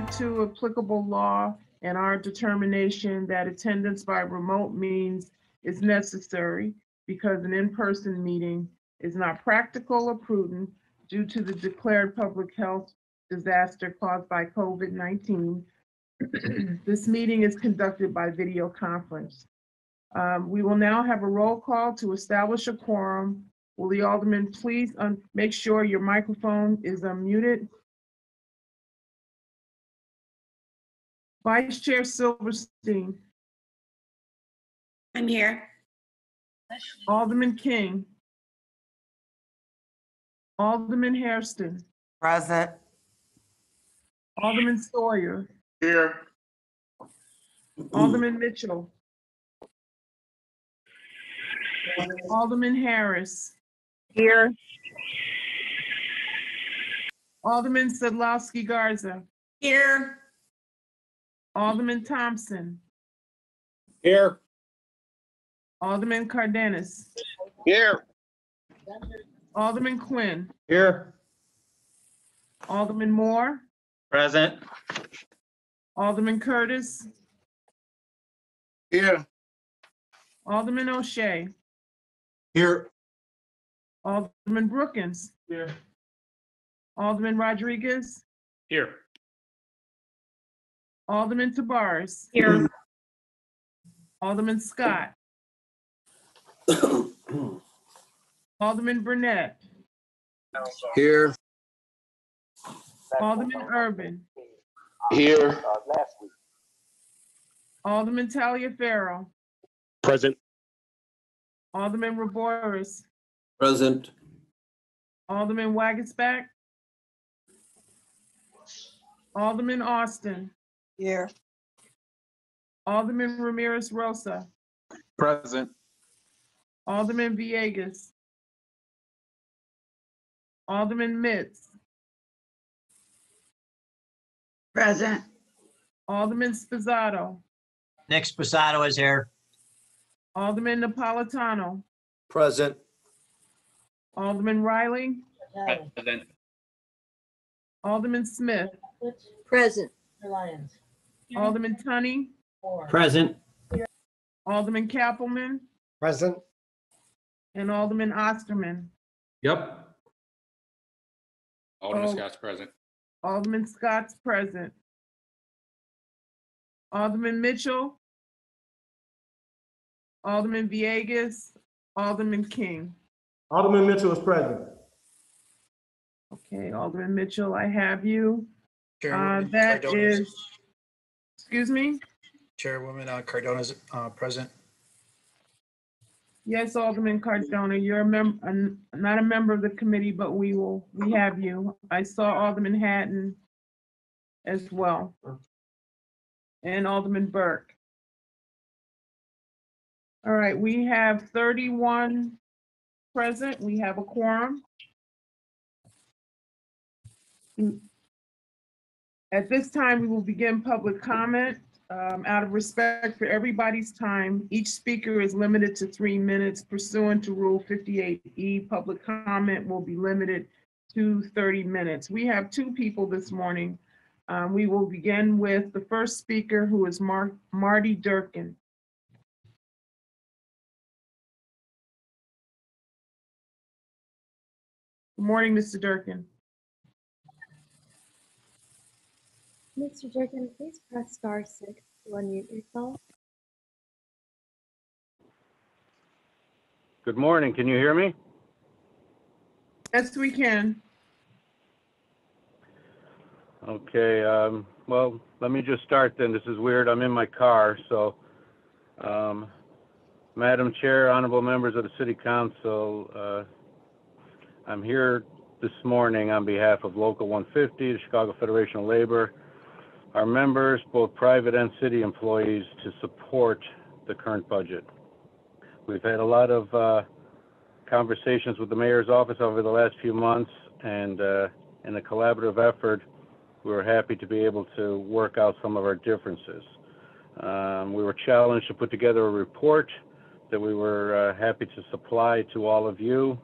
pursuant to applicable law and our determination that attendance by remote means is necessary because an in-person meeting is not practical or prudent due to the declared public health disaster caused by COVID-19. This meeting is conducted by video conference. We will now have a roll call to establish a quorum. Will the alderman please make sure your microphone is unmuted? Vice Chair Silverstein. I'm here. Alderman King. Alderman Hairston. Present. Alderman Sawyer. Here. Alderman Mitchell. Alderman Harris. Here. Alderman Sadlowski Garza. Here. Alderman Thompson. Here. Alderman Cardenas. Here. Alderman Quinn. Here. Alderman Moore. Present. Alderman Curtis. Here. Alderman O'Shea. Here. Alderman Brookins. Here. Alderman Rodriguez. Here. Alderman Tabares. Here. Alderman Scott. Alderman Burnett. Here. Alderman Urban. Here. Alderman Taliaferro. Present. Alderman Raboris. Present. Alderman Wagensback. Alderman Austin. Here. Alderman Ramirez Rosa. Present. Alderman Villegas. Alderman Mitz. Present. Alderman Spizzato. Nick Spizzato is here. Alderman Napolitano. Present. Alderman Riley. Present. Alderman Smith. Present. Alderman Tunney. Present. Alderman Kappelman. Present. And Alderman Osterman. Yep. Alderman Oh. Scott's present. Alderman Scott's present. Alderman Mitchell. Alderman Villegas. Alderman King. Alderman Mitchell is present. Okay, Alderman Mitchell, I have you. Chairwoman That Cardenas- is, excuse me? Chairwoman Cardenas present. Yes, Alderman Cardona, you're a member, not a member of the committee, but we have you. I saw Alderman Hatton as well. And Alderman Burke. All right, we have 31 present. We have a quorum. At this time, we will begin public comment. Out of respect for everybody's time, each speaker is limited to 3 minutes pursuant to Rule 58E. Public comment will be limited to 30 minutes. We have 2 people this morning. We will begin with the first speaker, who is Marty Durkin. Good morning, Mr. Durkin. Mr. Durkin, please press *6 to unmute yourself. Good morning. Can you hear me? Yes, we can. Okay. Well, let me just start then. This is weird. I'm in my car. So, Madam Chair, honorable members of the City Council, I'm here this morning on behalf of Local 150, the Chicago Federation of Labor, our members, both private and city employees, to support the current budget. We've had a lot of conversations with the mayor's office over the last few months, and in a collaborative effort, we were happy to be able to work out some of our differences. We were challenged to put together a report that we were happy to supply to all of you.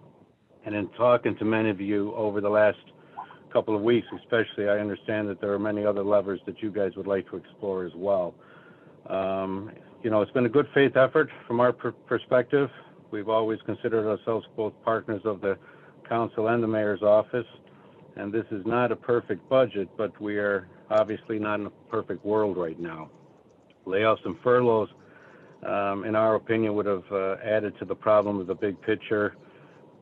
And in talking to many of you over the last couple of weeks especially, I understand that there are many other levers that you guys would like to explore as well. It's been a good faith effort from our perspective. We've always considered ourselves both partners of the council and the mayor's office. And this is not a perfect budget, but we are obviously not in a perfect world right now. Layoffs and furloughs, in our opinion, would have added to the problem of the big picture.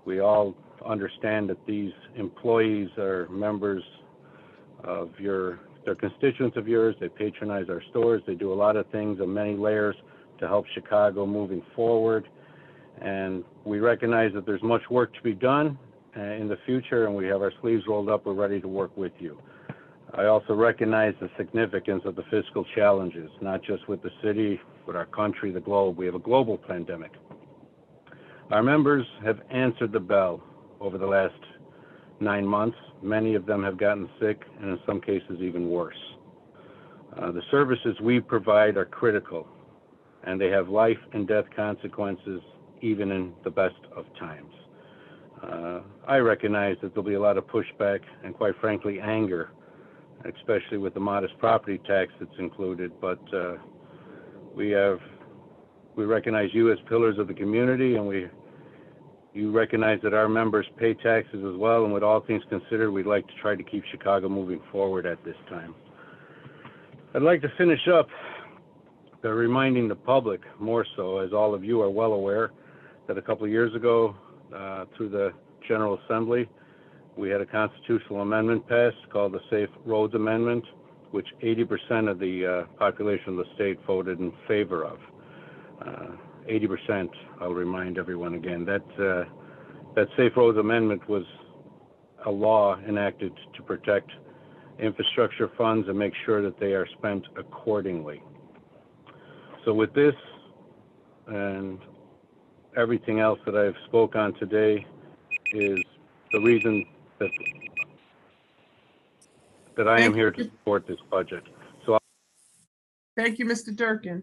We all understand that these employees are members of they're constituents of yours. They patronize our stores. They do a lot of things on many layers to help Chicago moving forward. And we recognize that there's much work to be done in the future, and we have our sleeves rolled up. We're ready to work with you. I also recognize the significance of the fiscal challenges, not just with the city, with our country, the globe. We have a global pandemic. Our members have answered the bell over the last 9 months. Many of them have gotten sick, and in some cases even worse. The services we provide are critical, and they have life and death consequences even in the best of times. I recognize that there'll be a lot of pushback and, quite frankly, anger, especially with the modest property tax that's included, but we recognize you as pillars of the community, and you recognize that our members pay taxes as well, and with all things considered, we'd like to try to keep Chicago moving forward at this time. I'd like to finish up by reminding the public, more so, as all of you are well aware, that a couple of years ago, through the General Assembly, we had a constitutional amendment passed called the Safe Roads Amendment, which 80% of the population of the state voted in favor of. 80%, I'll remind everyone again. That Safe Roads Amendment was a law enacted to protect infrastructure funds and make sure that they are spent accordingly. So with this and everything else that I've spoke on today is the reason that I am here to support this budget. Thank you, Mr. Durkin.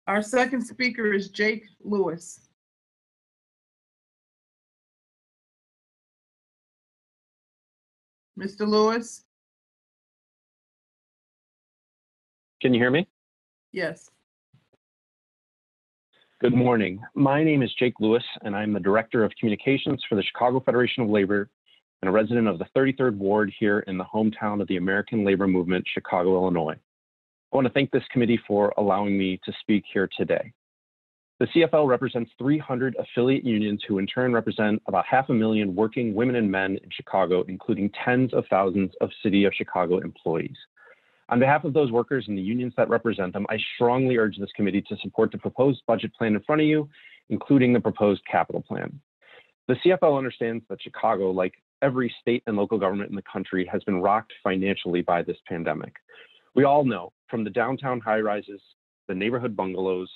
Our second speaker is Jake Lewis. Mr. Lewis? Can you hear me? Yes. Good morning. My name is Jake Lewis, and I'm the Director of Communications for the Chicago Federation of Labor and a resident of the 33rd Ward here in the hometown of the American Labor Movement, Chicago, Illinois. I want to thank this committee for allowing me to speak here today. The CFL represents 300 affiliate unions who in turn represent about 500,000 working women and men in Chicago, including tens of thousands of City of Chicago employees. On behalf of those workers and the unions that represent them, I strongly urge this committee to support the proposed budget plan in front of you, including the proposed capital plan. The CFL understands that Chicago, like every state and local government in the country, has been rocked financially by this pandemic. We all know, from the downtown high-rises, the neighborhood bungalows,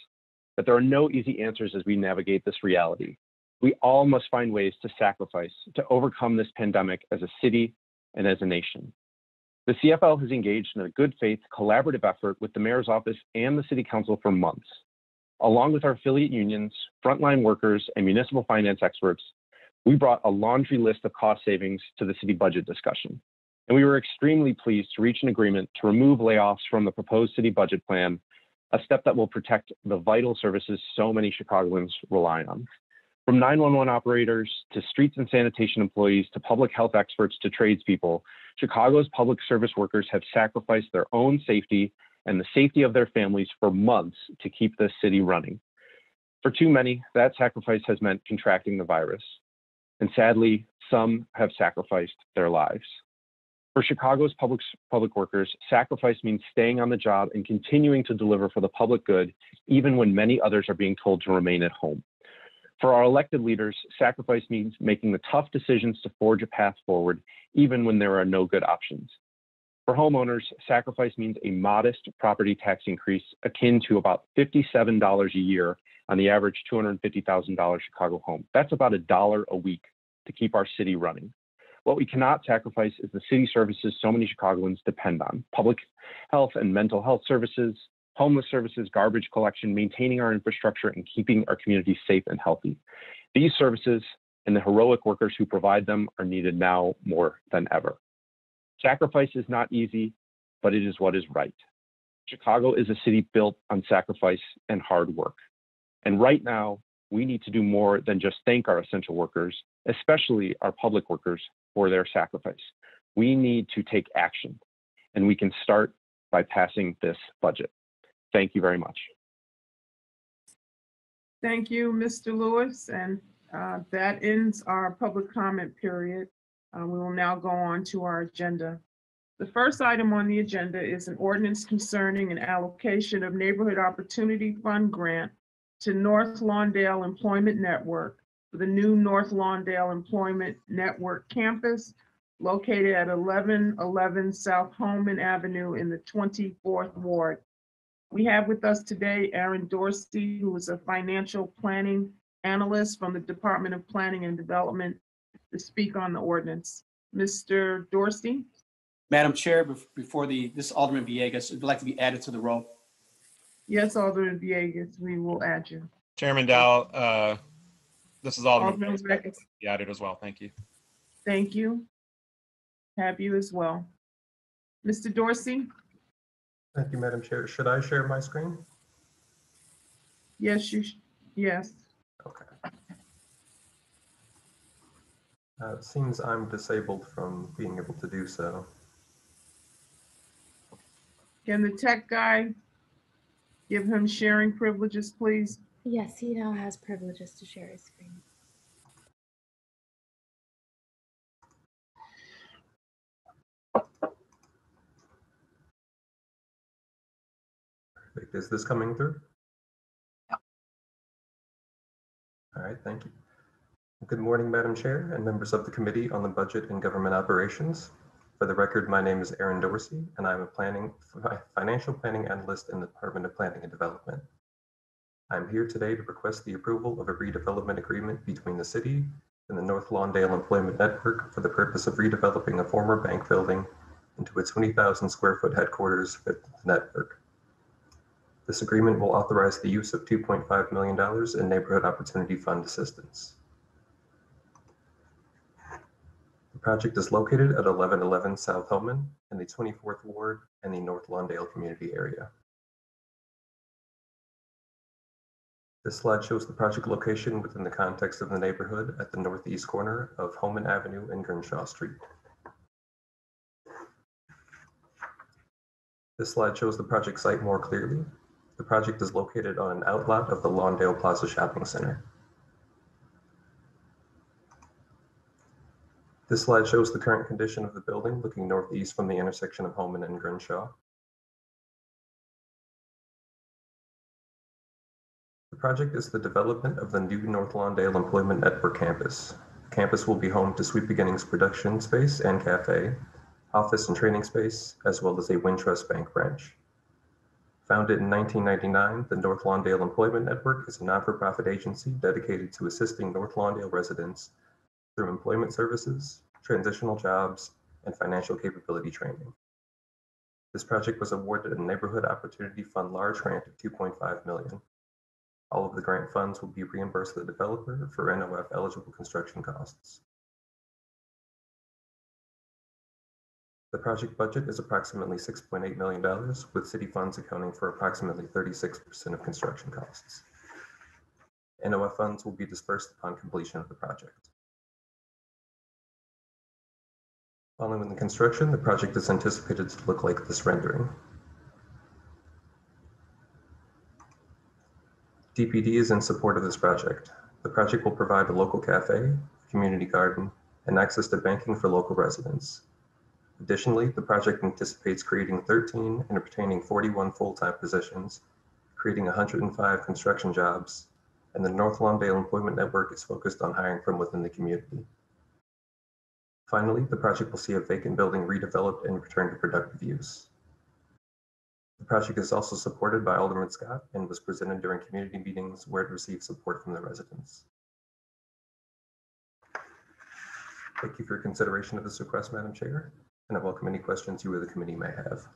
that there are no easy answers as we navigate this reality. We all must find ways to sacrifice to overcome this pandemic as a city and as a nation. The CFL has engaged in a good faith collaborative effort with the mayor's office and the city council for months. Along with our affiliate unions, frontline workers, and municipal finance experts, we brought a laundry list of cost savings to the city budget discussion. And we were extremely pleased to reach an agreement to remove layoffs from the proposed city budget plan, a step that will protect the vital services so many Chicagoans rely on. From 911 operators to streets and sanitation employees to public health experts to tradespeople, Chicago's public service workers have sacrificed their own safety and the safety of their families for months to keep this city running. For too many, that sacrifice has meant contracting the virus. And sadly, some have sacrificed their lives. For Chicago's public workers, sacrifice means staying on the job and continuing to deliver for the public good, even when many others are being told to remain at home. For our elected leaders, sacrifice means making the tough decisions to forge a path forward, even when there are no good options. For homeowners, sacrifice means a modest property tax increase akin to about $57 a year on the average $250,000 Chicago home. That's about $1 a week to keep our city running. What we cannot sacrifice is the city services so many Chicagoans depend on: public health and mental health services, homeless services, garbage collection, maintaining our infrastructure, and keeping our communities safe and healthy. These services and the heroic workers who provide them are needed now more than ever. Sacrifice is not easy, but it is what is right. Chicago is a city built on sacrifice and hard work. And right now, we need to do more than just thank our essential workers, especially our public workers, for their sacrifice. We need to take action, and we can start by passing this budget. Thank you very much. Thank you, Mr. Lewis, and that ends our public comment period. We will now go on to our agenda. The first item on the agenda is an ordinance concerning an allocation of Neighborhood Opportunity Fund grant to North Lawndale Employment Network for the new North Lawndale Employment Network campus located at 1111 South Holman Avenue in the 24th Ward. We have with us today Aaron Dorsey, who is a financial planning analyst from the Department of Planning and Development, to speak on the ordinance. Mr. Dorsey? Madam Chair, before this Alderman Villegas would like to be added to the roll. Yes, Alderman Villegas, we will add you. Chairman Dow, this is Alderman Alderman Villegas. Villegas. Be added as well. Thank you. Thank you. Have you as well. Mr. Dorsey? Thank you, Madam Chair. Should I share my screen? Yes, yes. Okay. It seems I'm disabled from being able to do so. Can the tech guy give him sharing privileges, please? Yes, he now has privileges to share his screen. Perfect. Is this coming through? All right, thank you. Good morning, Madam Chair and members of the Committee on the Budget and Government Operations. For the record, my name is Aaron Dorsey, and I'm a financial planning analyst in the Department of Planning and Development. I'm here today to request the approval of a redevelopment agreement between the city and the North Lawndale Employment Network for the purpose of redeveloping a former bank building into a 20,000 square foot headquarters for the network. This agreement will authorize the use of $2.5 million in Neighborhood Opportunity Fund assistance. The project is located at 1111 South Holman in the 24th Ward and the North Lawndale community area. This slide shows the project location within the context of the neighborhood at the northeast corner of Holman Avenue and Grinshaw Street. This slide shows the project site more clearly. The project is located on an outlot of the Lawndale Plaza Shopping Center. This slide shows the current condition of the building looking northeast from the intersection of Holman and Grinshaw. The project is the development of the new North Lawndale Employment Network campus. The campus will be home to Sweet Beginnings production space and cafe, office and training space, as well as a Wintrust Bank branch. Founded in 1999, the North Lawndale Employment Network is a not-for-profit agency dedicated to assisting North Lawndale residents through employment services, transitional jobs, and financial capability training. This project was awarded a Neighborhood Opportunity Fund large grant of $2.5 million. All of the grant funds will be reimbursed to the developer for NOF eligible construction costs. The project budget is approximately $6.8 million, with city funds accounting for approximately 36% of construction costs. NOF funds will be dispersed upon completion of the project. Following the construction, the project is anticipated to look like this rendering. DPD is in support of this project. The project will provide a local cafe, community garden, and access to banking for local residents. Additionally, the project anticipates creating 13 and retaining 41 full-time positions, creating 105 construction jobs, and the North Lawndale Employment Network is focused on hiring from within the community. Finally, the project will see a vacant building redeveloped and returned to productive use. The project is also supported by Alderman Scott and was presented during community meetings where it received support from the residents. Thank you for your consideration of this request, Madam Chair, and I welcome any questions you or the committee may have.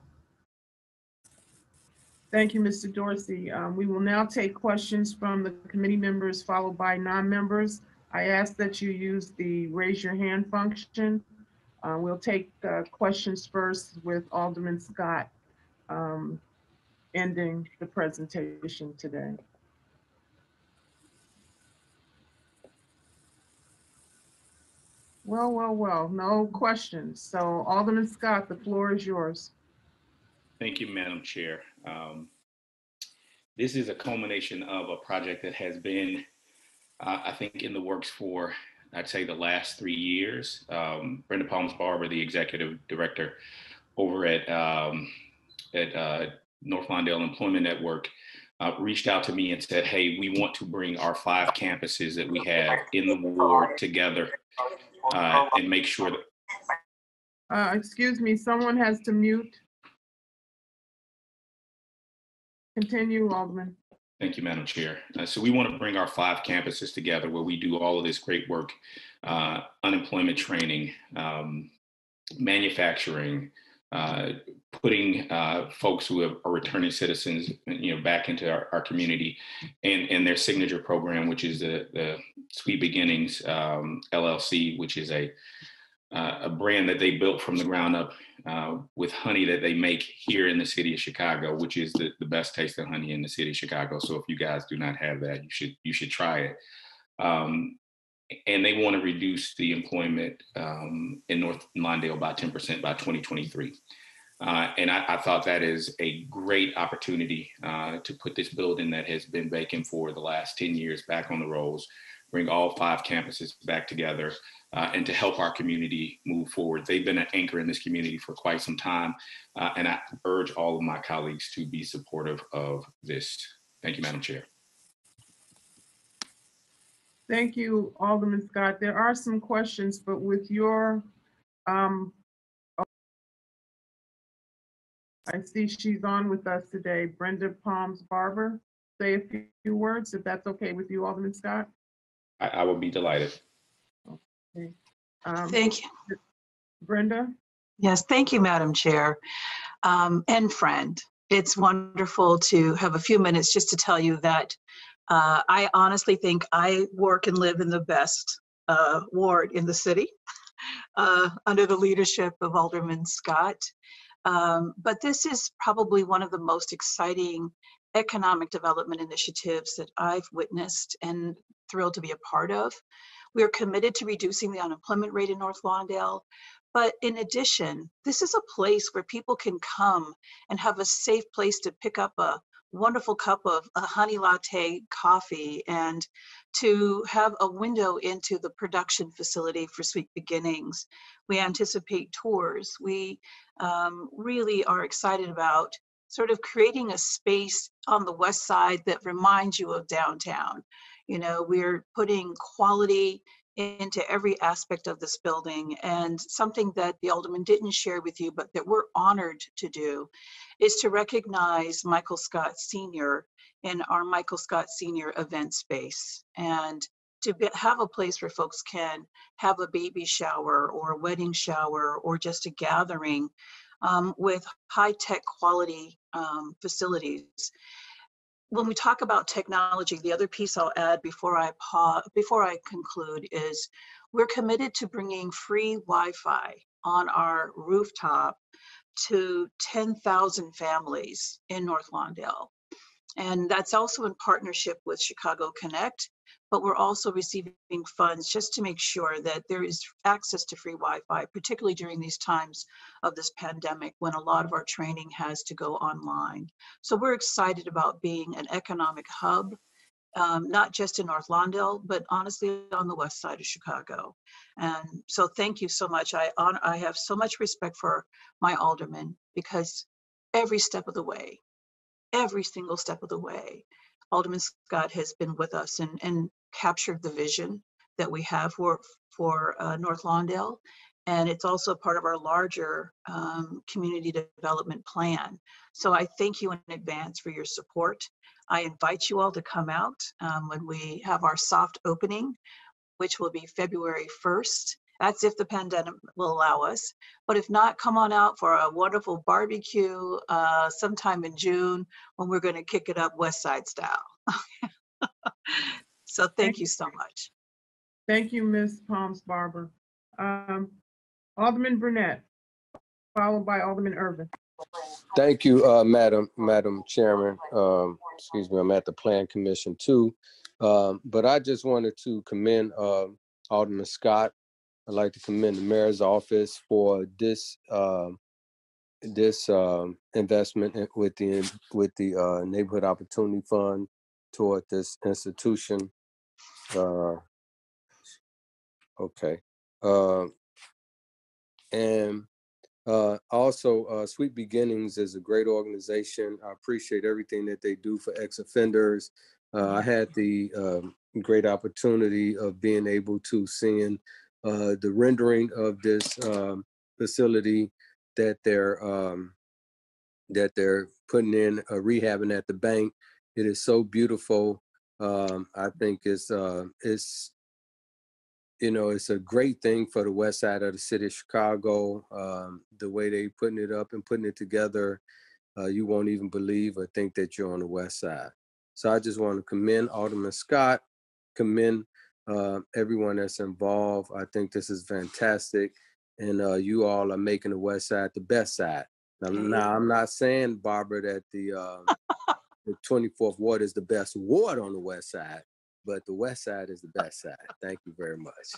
Thank you, Mr. Dorsey. We will now take questions from the committee members followed by non-members. I ask that you use the raise your hand function. We'll take questions first with Alderman Scott ending the presentation today. Well, no questions. So Alderman Scott, the floor is yours. Thank you, Madam Chair. This is a culmination of a project that has been, I think, in the works for, I'd say, the last 3 years. Brenda Palms-Barber, the executive director over at North Lawndale Employment Network, reached out to me and said, hey, we want to bring our 5 campuses that we have in the ward together and make sure that. Excuse me, someone has to mute. Continue, Alderman. Thank you, Madam Chair. So we want to bring our 5 campuses together where we do all of this great work, unemployment training, manufacturing, putting folks who are returning citizens, back into our community, and their signature program, which is the Sweet Beginnings LLC, which is a brand that they built from the ground up with honey that they make here in the city of Chicago, which is the best tasting honey in the city of Chicago. So if you guys do not have that, you should try it. And they want to reduce the employment in North Lawndale by 10% by 2023. And I thought that is a great opportunity to put this building that has been vacant for the last 10 years back on the rolls, bring all 5 campuses back together, and to help our community move forward. They've been an anchor in this community for quite some time, and I urge all of my colleagues to be supportive of this. Thank you, Madam Chair. Thank you, Alderman Scott. There are some questions, but with your, I see she's on with us today, Brenda Palms-Barber. Say a few words, if that's okay with you, Alderman Scott. I will be delighted. Okay. Thank you. Brenda? Yes, thank you, Madam Chair. And friend, it's wonderful to have a few minutes just to tell you that I honestly think I work and live in the best ward in the city under the leadership of Alderman Scott. But this is probably one of the most exciting economic development initiatives that I've witnessed and thrilled to be a part of. We are committed to reducing the unemployment rate in North Lawndale. But in addition, this is a place where people can come and have a safe place to pick up a wonderful cup of a honey latte coffee and to have a window into the production facility for Sweet Beginnings. We anticipate tours. We really are excited about sort of creating a space on the west side that reminds you of downtown. You know, we're putting quality into every aspect of this building, and something that the Alderman didn't share with you, but that we're honored to do, is to recognize Michael Scott Sr. in our Michael Scott Sr. event space, and to have a place where folks can have a baby shower or a wedding shower or just a gathering with high-tech quality facilities. When we talk about technology, the other piece I'll add before I conclude is we're committed to bringing free Wi-Fi on our rooftop to 10,000 families in North Lawndale. And that's also in partnership with Chicago Connect, but we're also receiving funds just to make sure that there is access to free Wi-Fi, particularly during these times of this pandemic when a lot of our training has to go online. So we're excited about being an economic hub, not just in North Lawndale, but honestly on the west side of Chicago. And so thank you so much. I have so much respect for my aldermen, because every step of the way, every single step of the way, Alderman Scott has been with us and captured the vision that we have for North Lawndale. And it's also part of our larger community development plan. So I thank you in advance for your support. I invite you all to come out when we have our soft opening, which will be February 1st. That's if the pandemic will allow us. But if not, come on out for a wonderful barbecue sometime in June when we're going to kick it up West Side style. So thank you so much. Thank you, Ms. Palms Barber. Alderman Burnett, followed by Alderman Irvin. Thank you, Madam Chairman. Excuse me, I'm at the Plan Commission too. But I just wanted to commend Alderman Scott. I'd like to commend the mayor's office for this investment with the Neighborhood Opportunity Fund toward this institution. Okay. And also, Sweet Beginnings is a great organization. I appreciate everything that they do for ex-offenders. I had the great opportunity of being able to see the rendering of this facility that they're putting in, rehabbing at the bank. It is so beautiful. I think it's it's a great thing for the west side of the city of Chicago. The way they putting it up and putting it together, you won't even believe or think that you're on the west side. So I just want to commend Alderman Scott, commend everyone that's involved. I think this is fantastic. And you all are making the west side the best side. Now I'm not saying, Barbara, that the 24th Ward is the best ward on the west side, but the west side is the best side. Thank you very much.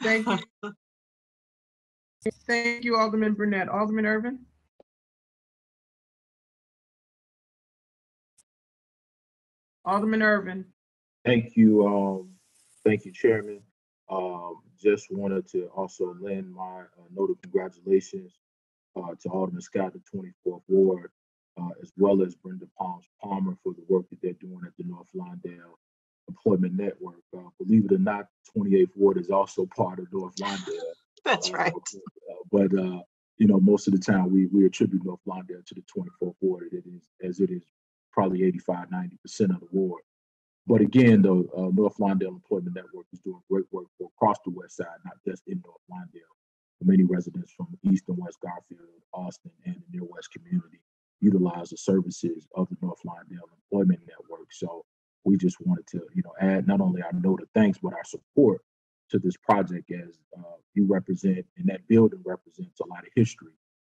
Thank you. Thank you, Alderman Burnett. Alderman Irvin? Alderman Irvin. Thank you, Chairman. Just wanted to also lend my note of congratulations to Alderman Scott, the 24th Ward, as well as Brenda Palmer for the work that they're doing at the North Lawndale Employment Network. Believe it or not, 28th Ward is also part of North Lawndale. That's right. But most of the time we attribute North Lawndale to the 24th Ward. It is probably 85–90% of the ward. But again, though, North Lawndale Employment Network is doing great work across the west side, not just in North Lawndale. Many residents from East and West Garfield, Austin, and the Near West community utilize the services of the North Lawndale Employment Network. So we just wanted to, add not only our note of thanks, but our support to this project, as you represent, and that building represents a lot of history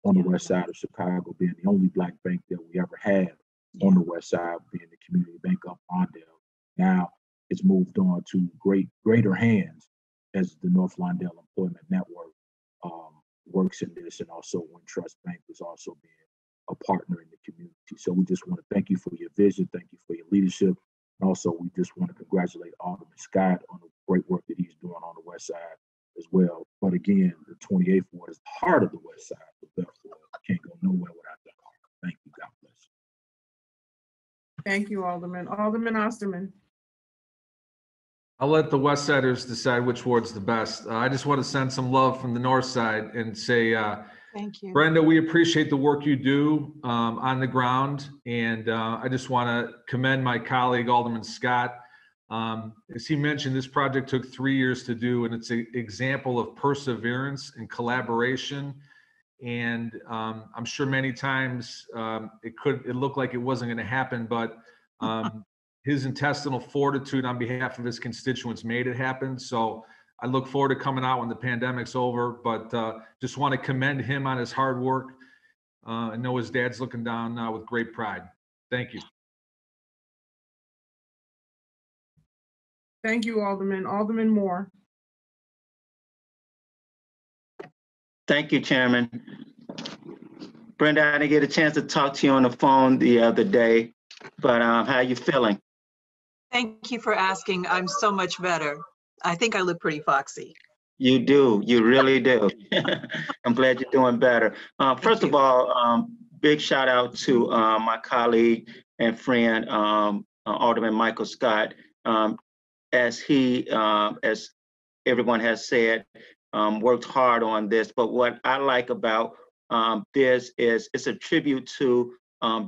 on the west side of Chicago, being the only Black bank that we ever had on the west side, being the Community Bank of Lawndale. Now it's moved on to greater hands as the North Lawndale Employment Network works in this, and also Wintrust Bank is also being a partner in the community. So we just want to thank you for your vision, thank you for your leadership, and also we just want to congratulate Alderman Scott on the great work that he's doing on the west side as well. But again, the 28th Ward is the heart of the west side, but therefore can't go nowhere without that heart. Thank you. God bless. Thank you, Alderman. Alderman Osterman. I'll let the West Siders decide which ward's the best. I just want to send some love from the North Side and say, thank you, Brenda, we appreciate the work you do on the ground. And I just want to commend my colleague, Alderman Scott. As he mentioned, this project took 3 years to do, and it's an example of perseverance and collaboration. And I'm sure many times it looked like it wasn't going to happen, but his intestinal fortitude on behalf of his constituents made it happen. So I look forward to coming out when the pandemic's over, but just want to commend him on his hard work. I know his dad's looking down now with great pride. Thank you. Thank you, Alderman. Alderman Moore. Thank you, Chairman. Brenda, I didn't get a chance to talk to you on the phone the other day, but how are you feeling? Thank you for asking. I'm so much better. I think I look pretty foxy. You do. You really do. I'm glad you're doing better. First of all, big shout out to my colleague and friend, Alderman Michael Scott. As everyone has said, worked hard on this. But what I like about this is it's a tribute to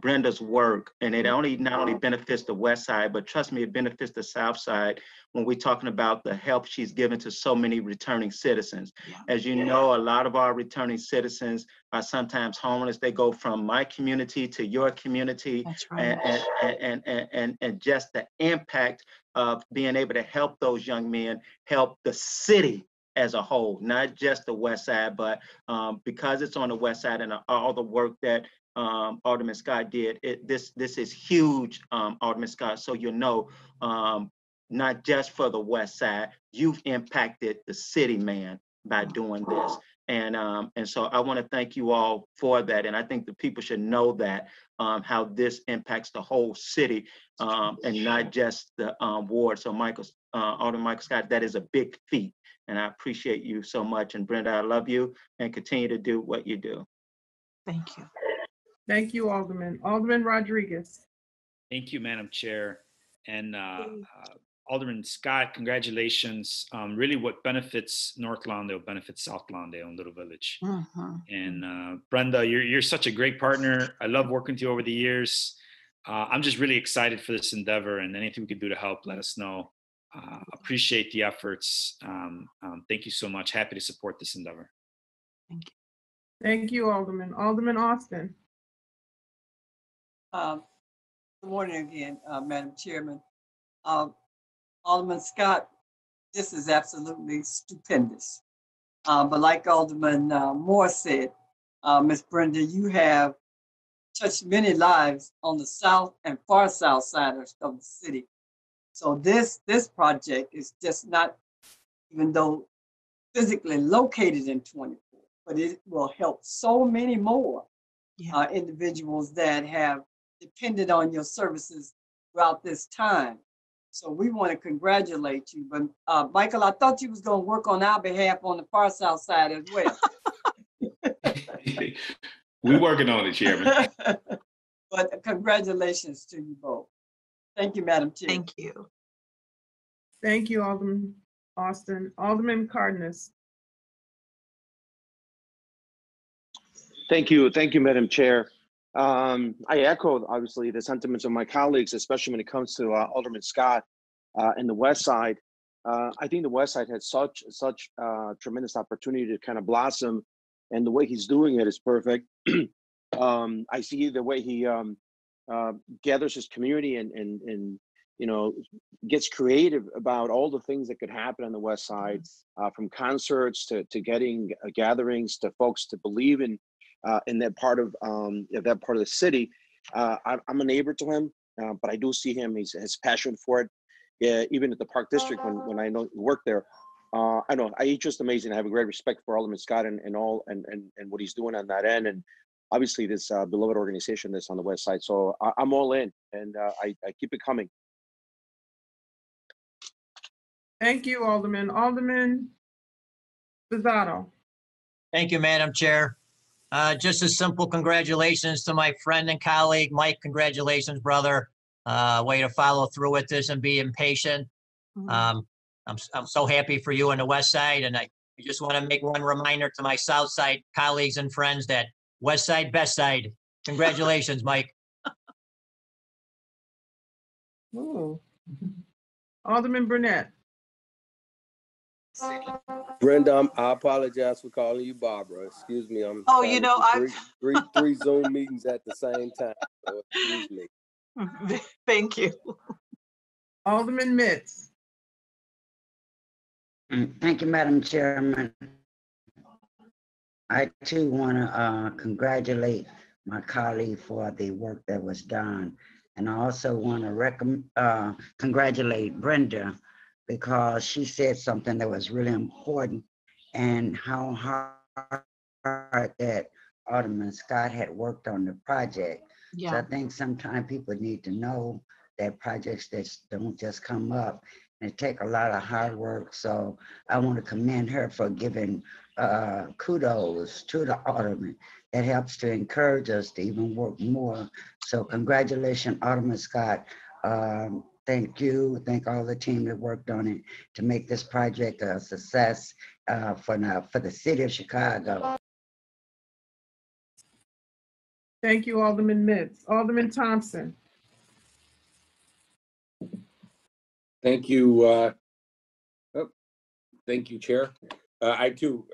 Brenda's work, and it not only benefits the West Side, but trust me, it benefits the South Side when we're talking about the help she's given to so many returning citizens. As you know, a lot of our returning citizens are sometimes homeless. They go from my community to your community. That's right. And just the impact of being able to help those young men, help the city as a whole, not just the West Side, but because it's on the West Side and all the work that Alderman Scott did, this is huge, Alderman Scott, so you know, not just for the West Side, you've impacted the city, man, by doing this. And so I want to thank you all for that. And I think the people should know that, how this impacts the whole city, and not just the ward. So Alderman Michael Scott, that is a big feat. And I appreciate you so much. And Brenda, I love you, and continue to do what you do. Thank you. Thank you, Alderman. Alderman Rodriguez. Thank you, Madam Chair. And Alderman Scott, congratulations. Really what benefits North Lawndale benefits South Lawndale and Little Village. And Brenda, you're such a great partner. I love working with you over the years. I'm just really excited for this endeavor, and anything we can do to help, let us know. Appreciate the efforts. Thank you so much. Happy to support this endeavor. Thank you. Thank you, Alderman. Alderman Austin. Good morning again, Madam Chairman. Alderman Scott, this is absolutely stupendous. But like Alderman Moore said, Ms. Brenda, you have touched many lives on the south and far south side of the city. So this project is just not, even though physically located in 24, but it will help so many more individuals that have depended on your services throughout this time. So we want to congratulate you. But Michael, I thought you was going to work on our behalf on the far south side as well. We're working on it, Chairman. But congratulations to you both. Thank you, Madam Chair. Thank you. Thank you, Alderman Austin. Alderman Cardenas. Thank you, Madam Chair. I echo, obviously, the sentiments of my colleagues, especially when it comes to Alderman Scott and the West Side. I think the West Side had such tremendous opportunity to kind of blossom, and the way he's doing it is perfect. I see the way he gathers his community and you know, gets creative about all the things that could happen on the West Side, from concerts to getting gatherings to folks to believe in that part of the city. I'm a neighbor to him, but I do see him. His passion for it. Even at the Park District, when I know he worked there, I know he's just amazing. I have a great respect for Alderman Scott and what he's doing on that end, and obviously this beloved organization that's on the West Side. So I'm all in, and I keep it coming. Thank you, Alderman. Alderman Pizzato. Thank you, Madam Chair. Just a simple congratulations to my friend and colleague, Mike. Congratulations, brother. Way to follow through with this and be impatient. I'm so happy for you on the West Side, and I just want to make one reminder to my South Side colleagues and friends that West Side, best side. Congratulations, Mike. Ooh. Alderman Burnett. Brenda, I apologize for calling you Barbara. Excuse me. I'm you know, three Zoom meetings at the same time. So excuse me. Thank you. Alderman Mitz. Thank you, Madam Chairman. I too want to congratulate my colleague for the work that was done. And I also want to congratulate Brenda, because she said something that was really important, and how hard that Alderman Scott had worked on the project. Yeah. So I think sometimes people need to know that projects that don't just come up, and it take a lot of hard work. So I want to commend her for giving kudos to the Alderman. That helps to encourage us to even work more. So congratulations, Alderman Scott. Thank you. Thank all the team that worked on it to make this project a success for the city of Chicago. Thank you, Alderman Mitts. Alderman Thompson. Thank you. Thank you, Chair. I too,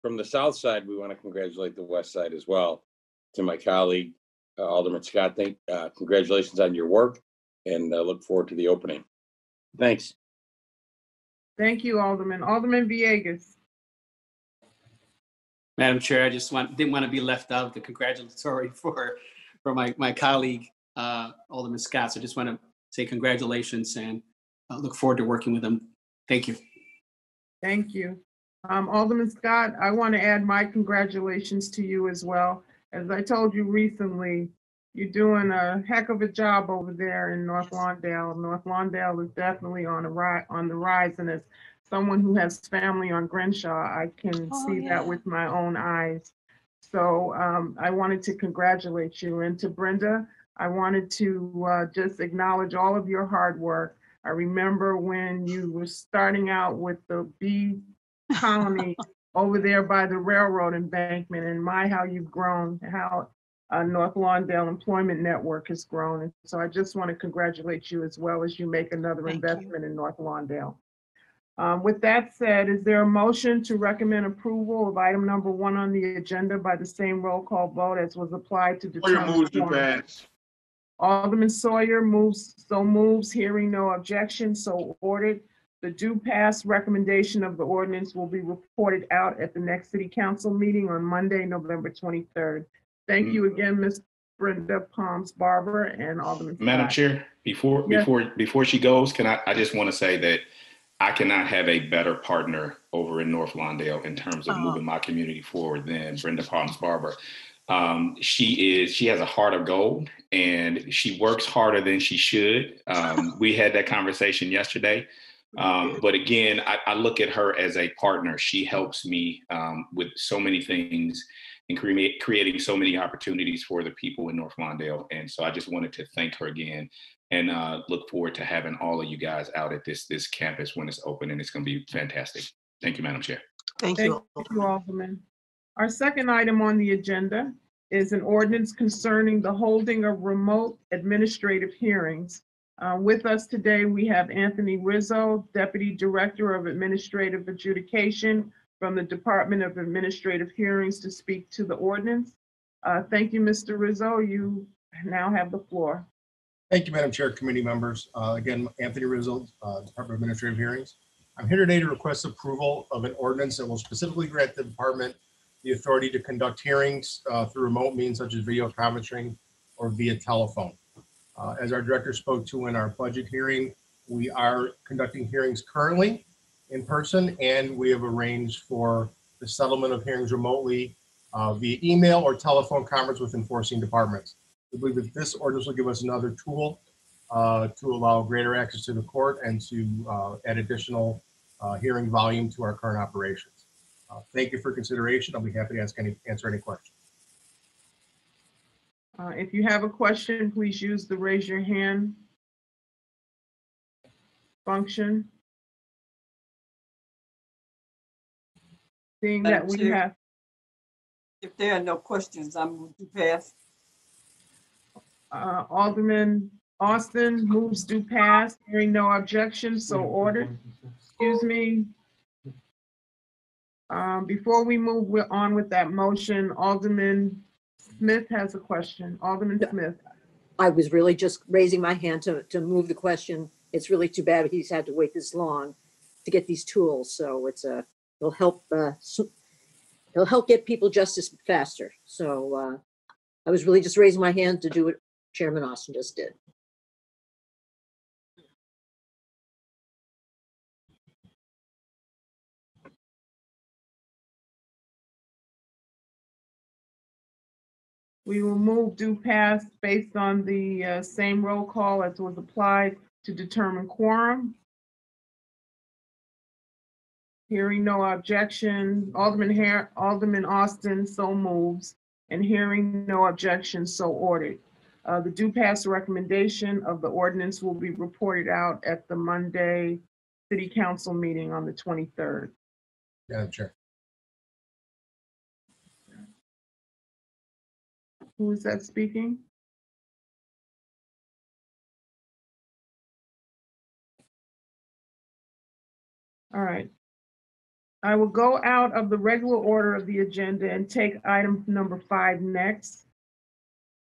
from the South Side, we want to congratulate the West Side as well. To my colleague, Alderman Scott, congratulations on your work, and look forward to the opening. Thanks. Thank you, Alderman. Alderman Villegas. Madam Chair, I just didn't want to be left out of the congratulatory for my colleague, Alderman Scott. So I just want to say congratulations and look forward to working with him. Thank you. Thank you. Alderman Scott, I want to add my congratulations to you as well. As I told you recently, you're doing a heck of a job over there in North Lawndale. North Lawndale is definitely on the rise, and as someone who has family on Crenshaw, I can see that with my own eyes. So I wanted to congratulate you. And to Brenda, I wanted to just acknowledge all of your hard work. I remember when you were starting out with the bee colony over there by the railroad embankment, and how you've grown, how North Lawndale Employment Network has grown. And so I just want to congratulate you as well as you make another investment in North Lawndale. With that said, is there a motion to recommend approval of item number 1 on the agenda by the same roll call vote as was applied to determine quorum? Alderman Sawyer moves, hearing no objection, so ordered. The due pass recommendation of the ordinance will be reported out at the next City Council meeting on Monday, November 23rd. Thank you again, Ms. Brenda Palms-Barber and Alderman Scott. Madam Chair, before she goes, I just want to say that I cannot have a better partner over in North Lawndale in terms of moving my community forward than Brenda Palms-Barber. She has a heart of gold, and she works harder than she should. We had that conversation yesterday. But again, I look at her as a partner. She helps me with so many things and creating so many opportunities for the people in North Lawndale. And so I just wanted to thank her again and look forward to having all of you guys out at this campus when it's open, and it's going to be fantastic. Thank you, Madam Chair. Thank you, Alderman. Our second item on the agenda is an ordinance concerning the holding of remote administrative hearings. With us today, we have Anthony Rizzo, Deputy Director of Administrative Adjudication from the Department of Administrative Hearings, to speak to the ordinance. Thank you, Mr. Rizzo. You now have the floor. Thank you, Madam Chair, committee members. Again, Anthony Rizzo, Department of Administrative Hearings. I'm here today to request approval of an ordinance that will specifically grant the department the authority to conduct hearings through remote means such as video conferencing or via telephone. As our director spoke to in our budget hearing, we are conducting hearings currently in person, and we have arranged for the settlement of hearings remotely via email or telephone conference with enforcing departments. We believe that this ordinance will give us another tool to allow greater access to the court and to add additional hearing volume to our current operations. Thank you for consideration. I'll be happy to answer any questions. If you have a question, please use the raise your hand function. Seeing that we have. If there are no questions, I'm going to pass. Alderman Austin moves to pass. Hearing no objection, so ordered. Excuse me. Before we move on with that motion, Alderman Smith has a question. Alderman Smith. I was really just raising my hand to move the question. It's really too bad he's had to wait this long to get these tools. So it'll help get people justice faster. So I was really just raising my hand to do what Chairman Austin just did. We will move due pass based on the same roll call as was applied to determine quorum. Hearing no objection, Alderman Austin so moves, and hearing no objection, so ordered. The due pass recommendation of the ordinance will be reported out at the Monday City Council meeting on the 23rd. Madam Chair. Who is that speaking? All right. I will go out of the regular order of the agenda and take item number 5 next.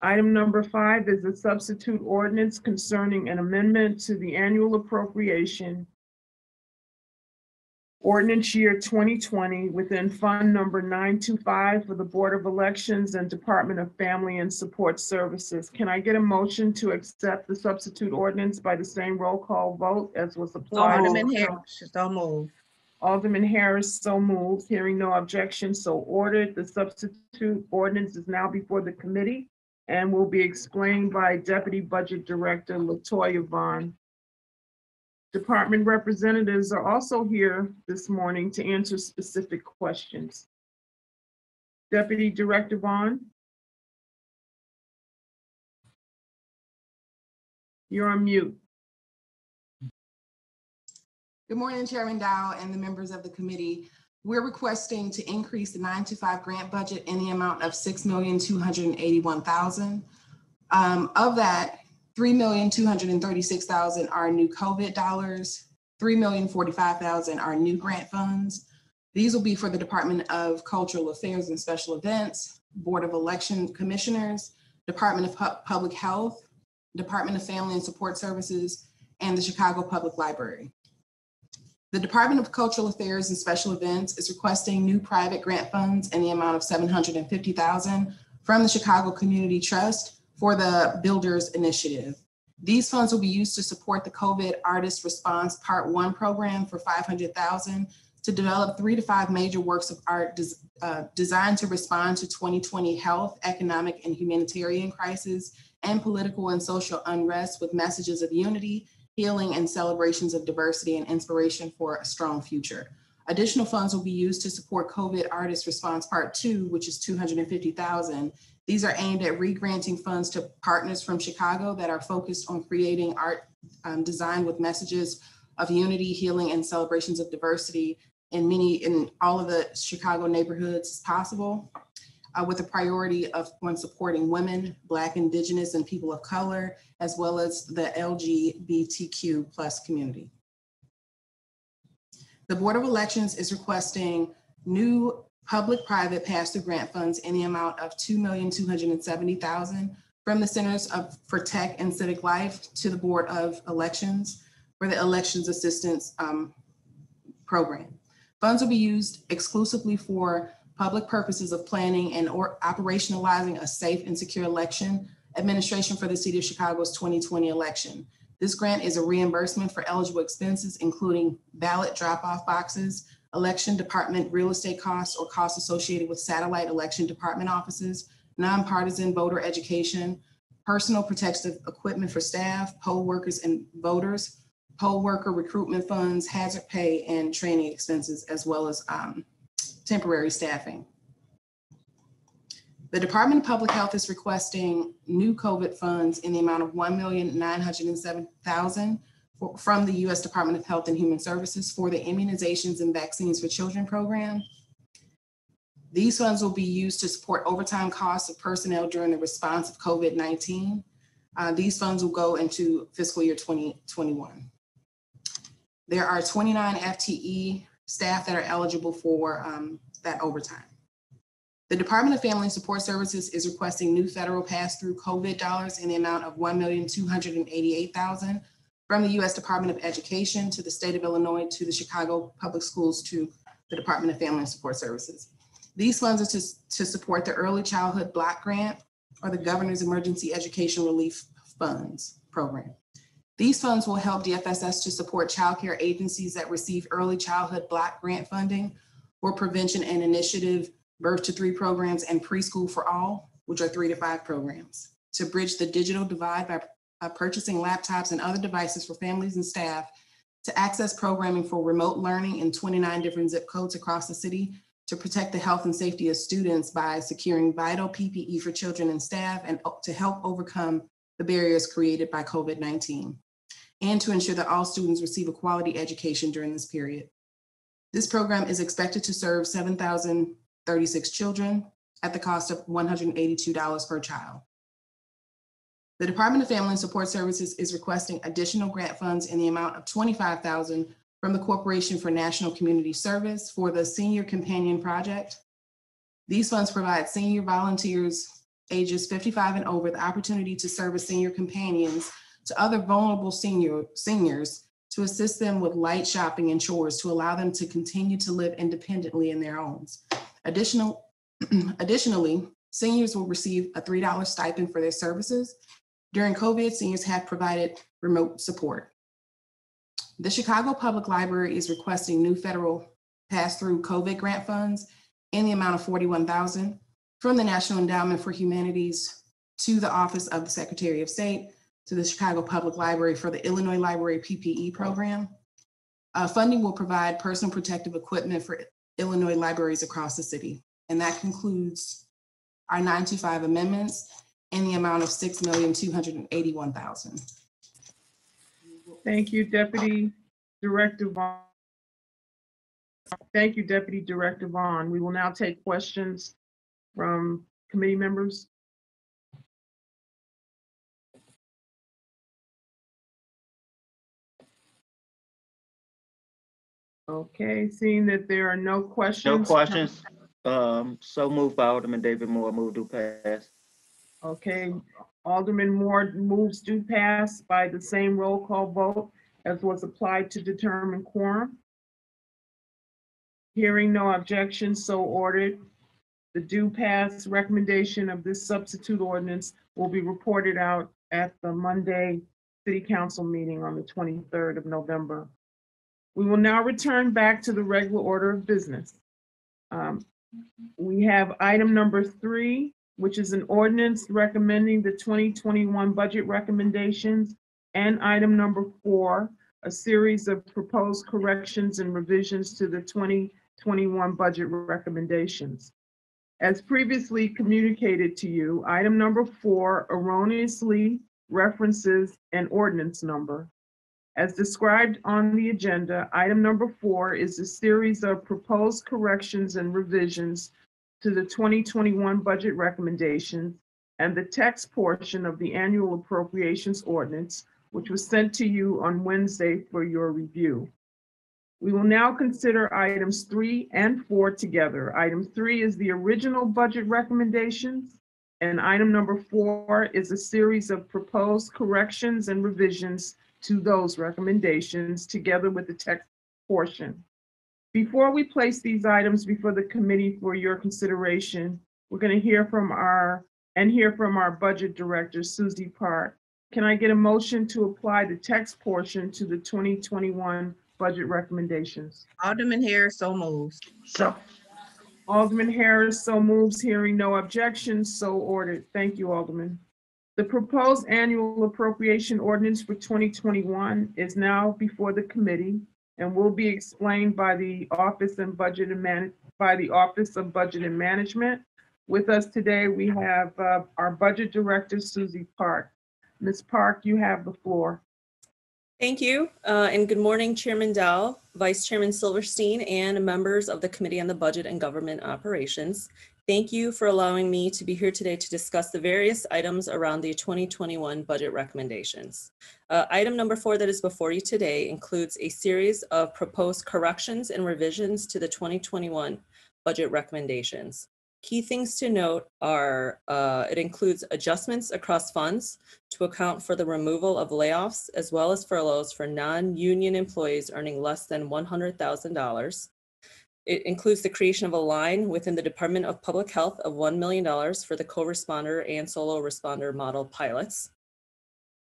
Item number 5 is a substitute ordinance concerning an amendment to the annual appropriation ordinance year 2020 within fund number 925 for the Board of Elections and Department of Family and Support Services. Can I get a motion to accept the substitute ordinance by the same roll call vote as was applied? Alderman Harris, so moved. Alderman Harris, so moved. Hearing no objection, so ordered. The substitute ordinance is now before the committee and will be explained by Deputy Budget Director Latoya Vaughn. Department representatives are also here this morning to answer specific questions. Deputy Director Vaughn. You're on mute. Good morning, Chairman Dow and the members of the committee. We're requesting to increase the 925 grant budget in the amount of $6,281,000. Of that, $3,236,000 are new COVID dollars, $3,045,000 are new grant funds. These will be for the Department of Cultural Affairs and Special Events, Board of Election Commissioners, Department of Public Health, Department of Family and Support Services, and the Chicago Public Library. The Department of Cultural Affairs and Special Events is requesting new private grant funds in the amount of $750,000 from the Chicago Community Trust for the Builders Initiative. These funds will be used to support the COVID Artist Response Part 1 program for $500,000 to develop 3 to 5 major works of art designed to respond to 2020 health, economic, and humanitarian crisis and political and social unrest with messages of unity, healing, and celebrations of diversity and inspiration for a strong future. Additional funds will be used to support COVID Artist Response Part 2, which is $250,000. These are aimed at re-granting funds to partners from Chicago that are focused on creating art designed with messages of unity, healing, and celebrations of diversity in all of the Chicago neighborhoods as possible, with a priority on supporting women, Black, Indigenous, and people of color, as well as the LGBTQ+ community. The Board of Elections is requesting new public-private pass-through grant funds in the amount of $2,270,000 from the Centers for Tech and Civic Life to the Board of Elections for the Elections Assistance Program. Funds will be used exclusively for public purposes of planning and or operationalizing a safe and secure election administration for the City of Chicago's 2020 election. This grant is a reimbursement for eligible expenses, including ballot drop-off boxes, election department real estate costs or costs associated with satellite election department offices, nonpartisan voter education, personal protective equipment for staff, poll workers and voters, poll worker recruitment funds, hazard pay, and training expenses, as well as temporary staffing. The Department of Public Health is requesting new COVID funds in the amount of $1,907,000 from the U.S. Department of Health and Human Services for the Immunizations and Vaccines for Children program. These funds will be used to support overtime costs of personnel during the response of COVID-19. These funds will go into fiscal year 2021. There are 29 FTE staff that are eligible for that overtime. The Department of Family and Support Services is requesting new federal pass-through COVID dollars in the amount of $1,288,000 from the U.S. Department of Education to the state of Illinois to the Chicago Public Schools to the Department of Family and Support Services. These funds are to support the Early Childhood Block Grant or the Governor's Emergency Education Relief Funds program. These funds will help DFSS to support childcare agencies that receive Early Childhood Block Grant funding for prevention and initiative birth to 3 programs and preschool for all, which are 3 to 5 programs, to bridge the digital divide by purchasing laptops and other devices for families and staff, to access programming for remote learning in 29 different zip codes across the city, to protect the health and safety of students by securing vital PPE for children and staff, and to help overcome the barriers created by COVID-19, and to ensure that all students receive a quality education during this period. This program is expected to serve 7,036 children, at the cost of $182 per child. The Department of Family and Support Services is requesting additional grant funds in the amount of $25,000 from the Corporation for National Community Service for the Senior Companion Project. These funds provide senior volunteers ages 55 and over the opportunity to serve as senior companions to other vulnerable seniors to assist them with light shopping and chores to allow them to continue to live independently in their homes. Additionally, seniors will receive a $3 stipend for their services. During COVID, seniors have provided remote support. The Chicago Public Library is requesting new federal pass-through COVID grant funds in the amount of $41,000 from the National Endowment for Humanities to the Office of the Secretary of State to the Chicago Public Library for the Illinois Library PPE program. Funding will provide personal protective equipment for Illinois libraries across the city. And that concludes our 925 amendments in the amount of $6,281,000. Thank you, Deputy Director Vaughn. Thank you, Deputy Director Vaughn. We will now take questions from committee members. Okay, seeing that there are no questions. No questions. So moved by Alderman David Moore, move to pass. Okay, Alderman Moore moves to pass by the same roll call vote as was applied to determine quorum. Hearing no objections, so ordered. The due pass recommendation of this substitute ordinance will be reported out at the Monday City Council meeting on the 23rd of November. We will now return back to the regular order of business. We have item number 3, which is an ordinance recommending the 2021 budget recommendations, and item number 4, a series of proposed corrections and revisions to the 2021 budget recommendations. As previously communicated to you, item number 4 erroneously references an ordinance number. As described on the agenda, item number 4 is a series of proposed corrections and revisions to the 2021 budget recommendations and the text portion of the annual appropriations ordinance, which was sent to you on Wednesday for your review. We will now consider items 3 and 4 together. Item 3 is the original budget recommendations, and item number 4 is a series of proposed corrections and revisions to those recommendations together with the text portion. Before we place these items before the committee for your consideration, we're going to hear from our budget director, Susie Park. Can I get a motion to apply the text portion to the 2021 budget recommendations? Alderman Harris, so moves. Alderman Harris, so moves. Hearing no objections, so ordered. Thank you, Alderman. The proposed annual appropriation ordinance for 2021 is now before the committee and will be explained by the Office of Budget and Management. With us today, we have our budget director, Susie Park. Ms. Park, you have the floor. Thank you, and good morning, Chairman Dow, Vice Chairman Silverstein, and members of the Committee on the Budget and Government Operations. Thank you for allowing me to be here today to discuss the various items around the 2021 budget recommendations. Item number 4 that is before you today includes a series of proposed corrections and revisions to the 2021 budget recommendations. Key things to note are it includes adjustments across funds to account for the removal of layoffs as well as furloughs for non-union employees earning less than $100,000. It includes the creation of a line within the Department of Public Health of $1 million for the co-responder and solo responder model pilots.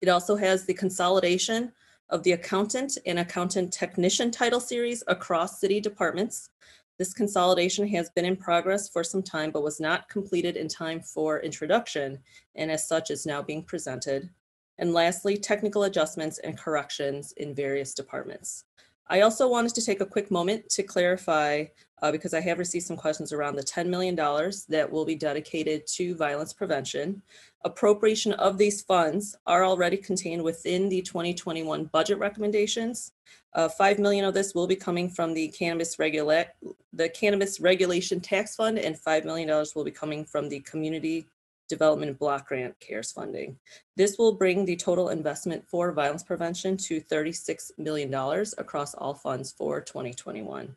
It also has the consolidation of the accountant and accountant technician title series across city departments. This consolidation has been in progress for some time, but was not completed in time for introduction, and as such is now being presented. And lastly, technical adjustments and corrections in various departments. I also wanted to take a quick moment to clarify, because I have received some questions around the $10 million that will be dedicated to violence prevention. Appropriation of these funds are already contained within the 2021 budget recommendations. 5 million of this will be coming from the Cannabis Regulation Tax Fund, and $5 million will be coming from the Community Development Block Grant CARES funding. This will bring the total investment for violence prevention to $36 million across all funds for 2021.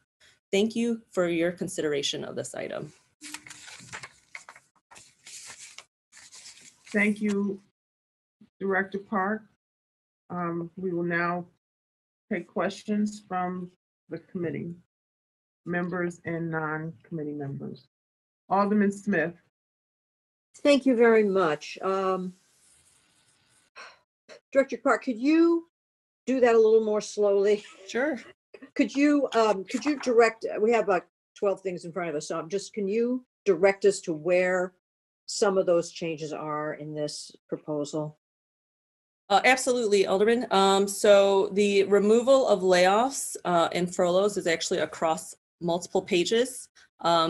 Thank you for your consideration of this item. Thank you, Director Park. We will now take questions from the committee members and non-committee members. Alderman Smith. Thank you very much. Director Park, could you do that a little more slowly? Sure. Could you direct, we have like 12 things in front of us, so can you direct us to where some of those changes are in this proposal? Absolutely, Alderman. So the removal of layoffs and furloughs is actually across multiple pages.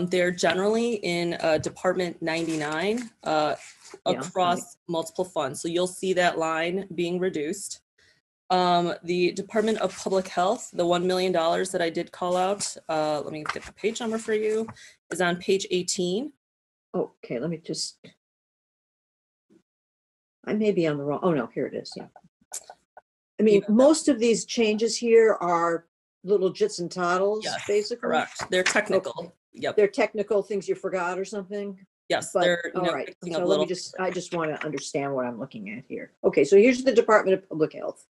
They're generally in Department 99 across multiple funds. So you'll see that line being reduced. The Department of Public Health, the $1 million that I did call out, let me get the page number for you, is on page 18. Okay, let me just, I may be on the wrong, oh no, here it is, yeah. I mean, most of these changes here are little jits and toddles, Yes, basically. correct. They're technical. Okay. Yep. They're technical things you forgot or something? Yes, But, they're, all right, fixing so up let me little. I just want to understand what I'm looking at here. Okay, so here's the Department of Public Health.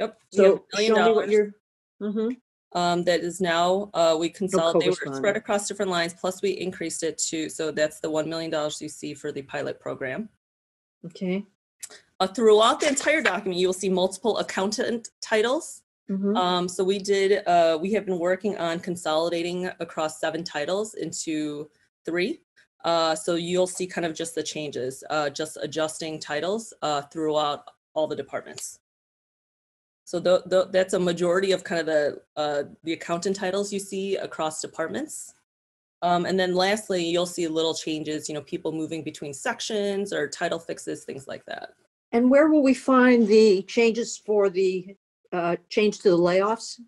Yep. So $1 show me what million you're, that is now, we consolidated, they were spread co-responding. across different lines, plus we increased it to, so that's the $1 million you see for the pilot program. okay. Throughout the entire document, you will see multiple accountant titles. So we have been working on consolidating across 7 titles into 3. So you'll see kind of just the changes, just adjusting titles throughout all the departments. So that's a majority of kind of the accountant titles you see across departments. And then lastly, you'll see little changes, people moving between sections or title fixes, things like that. And where will we find the changes for the change to the layoffs?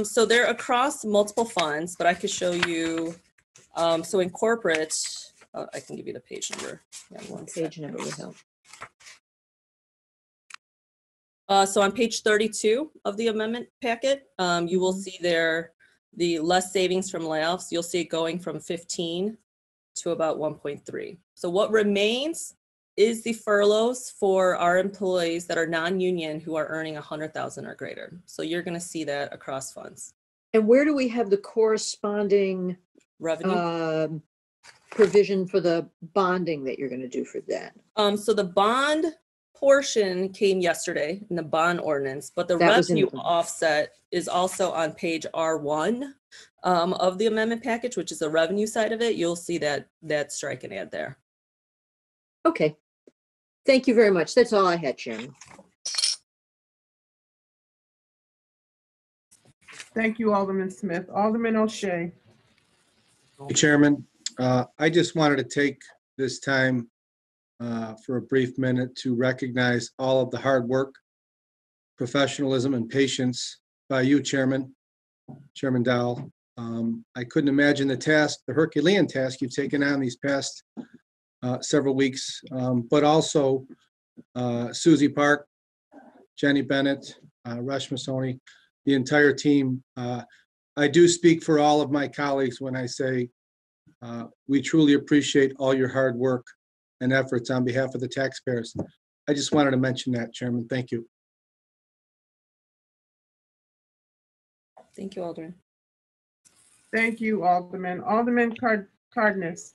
So they're across multiple funds, but I could show you. So in corporate, I can give you the page number. Yeah, page number would help. So on page 32 of the amendment packet, you will see there the less savings from layoffs. You'll see it going from 15 to about 1.3. So what remains is the furloughs for our employees that are non-union who are earning 100,000 or greater. So you're going to see that across funds. And where do we have the corresponding revenue provision for the bonding that you're going to do for that? So the bond portion came yesterday in the bond ordinance, but the revenue offset is also on page R1 of the amendment package, which is the revenue side of it. You'll see that strike and add there. Okay. Thank you very much. That's all I had, Chairman. Thank you, Alderman Smith. Alderman O'Shea. Hey, Chairman, I just wanted to take this time for a brief minute to recognize all of the hard work, professionalism, and patience by you, Chairman Dowell. I couldn't imagine the Herculean task you've taken on these past several weeks, but also Susie Park, Jenny Bennett, Rush Masoni, the entire team. I do speak for all of my colleagues when I say we truly appreciate all your hard work and efforts on behalf of the taxpayers. I just wanted to mention that, Chairman. Thank you. Thank you, Alderman. Thank you, Alderman. Alderman Cardenas.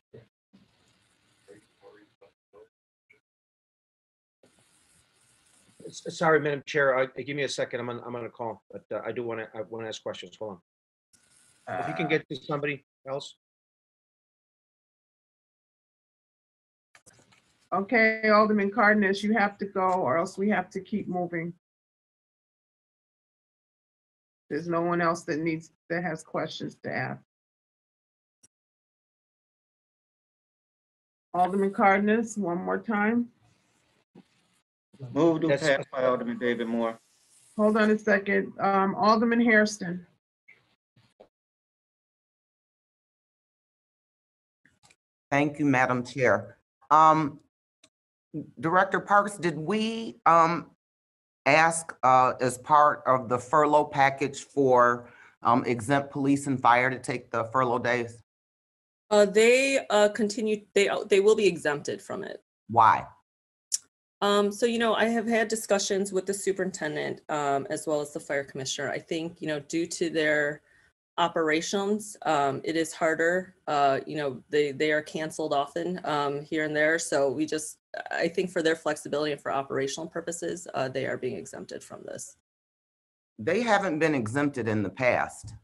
Sorry, Madam Chair. Give me a second. I'm on a call, but I want to ask questions. Hold on. If you can get to somebody else. Okay, Alderman Cardenas, you have to go, or else we have to keep moving. There's no one else that has questions to ask. Alderman Cardenas, one more time. Move to pass by Alderman David Moore. Hold on a second. Alderman Hairston. Thank you, Madam Chair. Director Parks, did we ask as part of the furlough package for exempt police and fire to take the furlough days? They will be exempted from it. Why? So, I have had discussions with the superintendent as well as the fire commissioner. I think, due to their operations, it is harder. They are canceled often here and there. So I think for their flexibility and for operational purposes, they are being exempted from this. They haven't been exempted in the past.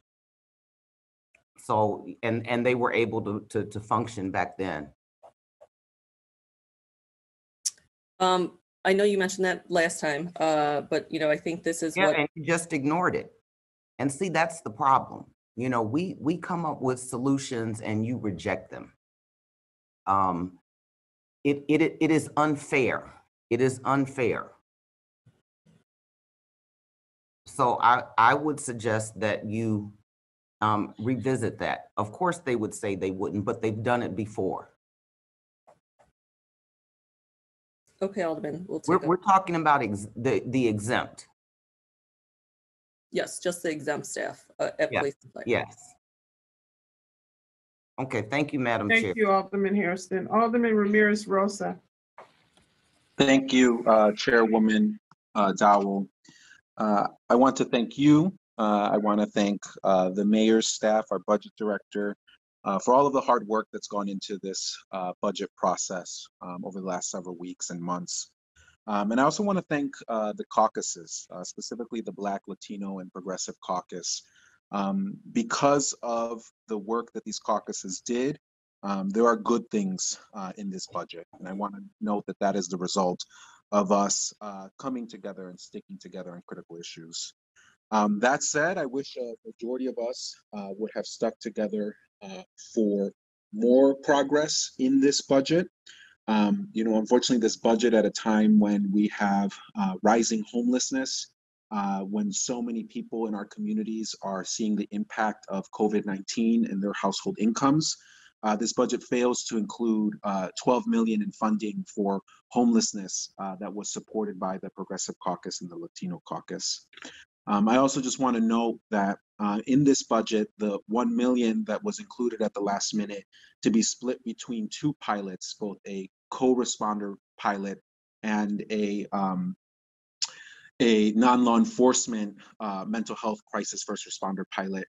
So, and they were able to function back then. I know you mentioned that last time, but I think this is and you just ignored it. And see, that's the problem. We come up with solutions and you reject them. It is unfair. It is unfair. So I would suggest that you revisit that. Of course, they would say they wouldn't, but they've done it before. Okay, Alderman, We're talking about the exempt. Yes, just the exempt staff at police and fire. Yes. Okay, thank you, Madam Chair. Thank you, Alderman Hairston. Alderman Ramirez Rosa. Thank you, Chairwoman Dowell. I want to thank you. I want to thank the mayor's staff, our budget director, for all of the hard work that's gone into this budget process over the last several weeks and months. And I also want to thank the caucuses, specifically the Black, Latino, and Progressive Caucus. Because of the work that these caucuses did, there are good things in this budget. And I want to note that that is the result of us coming together and sticking together on critical issues. That said, I wish a majority of us would have stuck together for more progress in this budget. Unfortunately, this budget at a time when we have rising homelessness, when so many people in our communities are seeing the impact of COVID-19 in their household incomes, this budget fails to include $12 million in funding for homelessness that was supported by the Progressive Caucus and the Latino Caucus. I also just want to note that in this budget, the $1 million that was included at the last minute to be split between two pilots, both a co-responder pilot and a non-law enforcement mental health crisis first responder pilot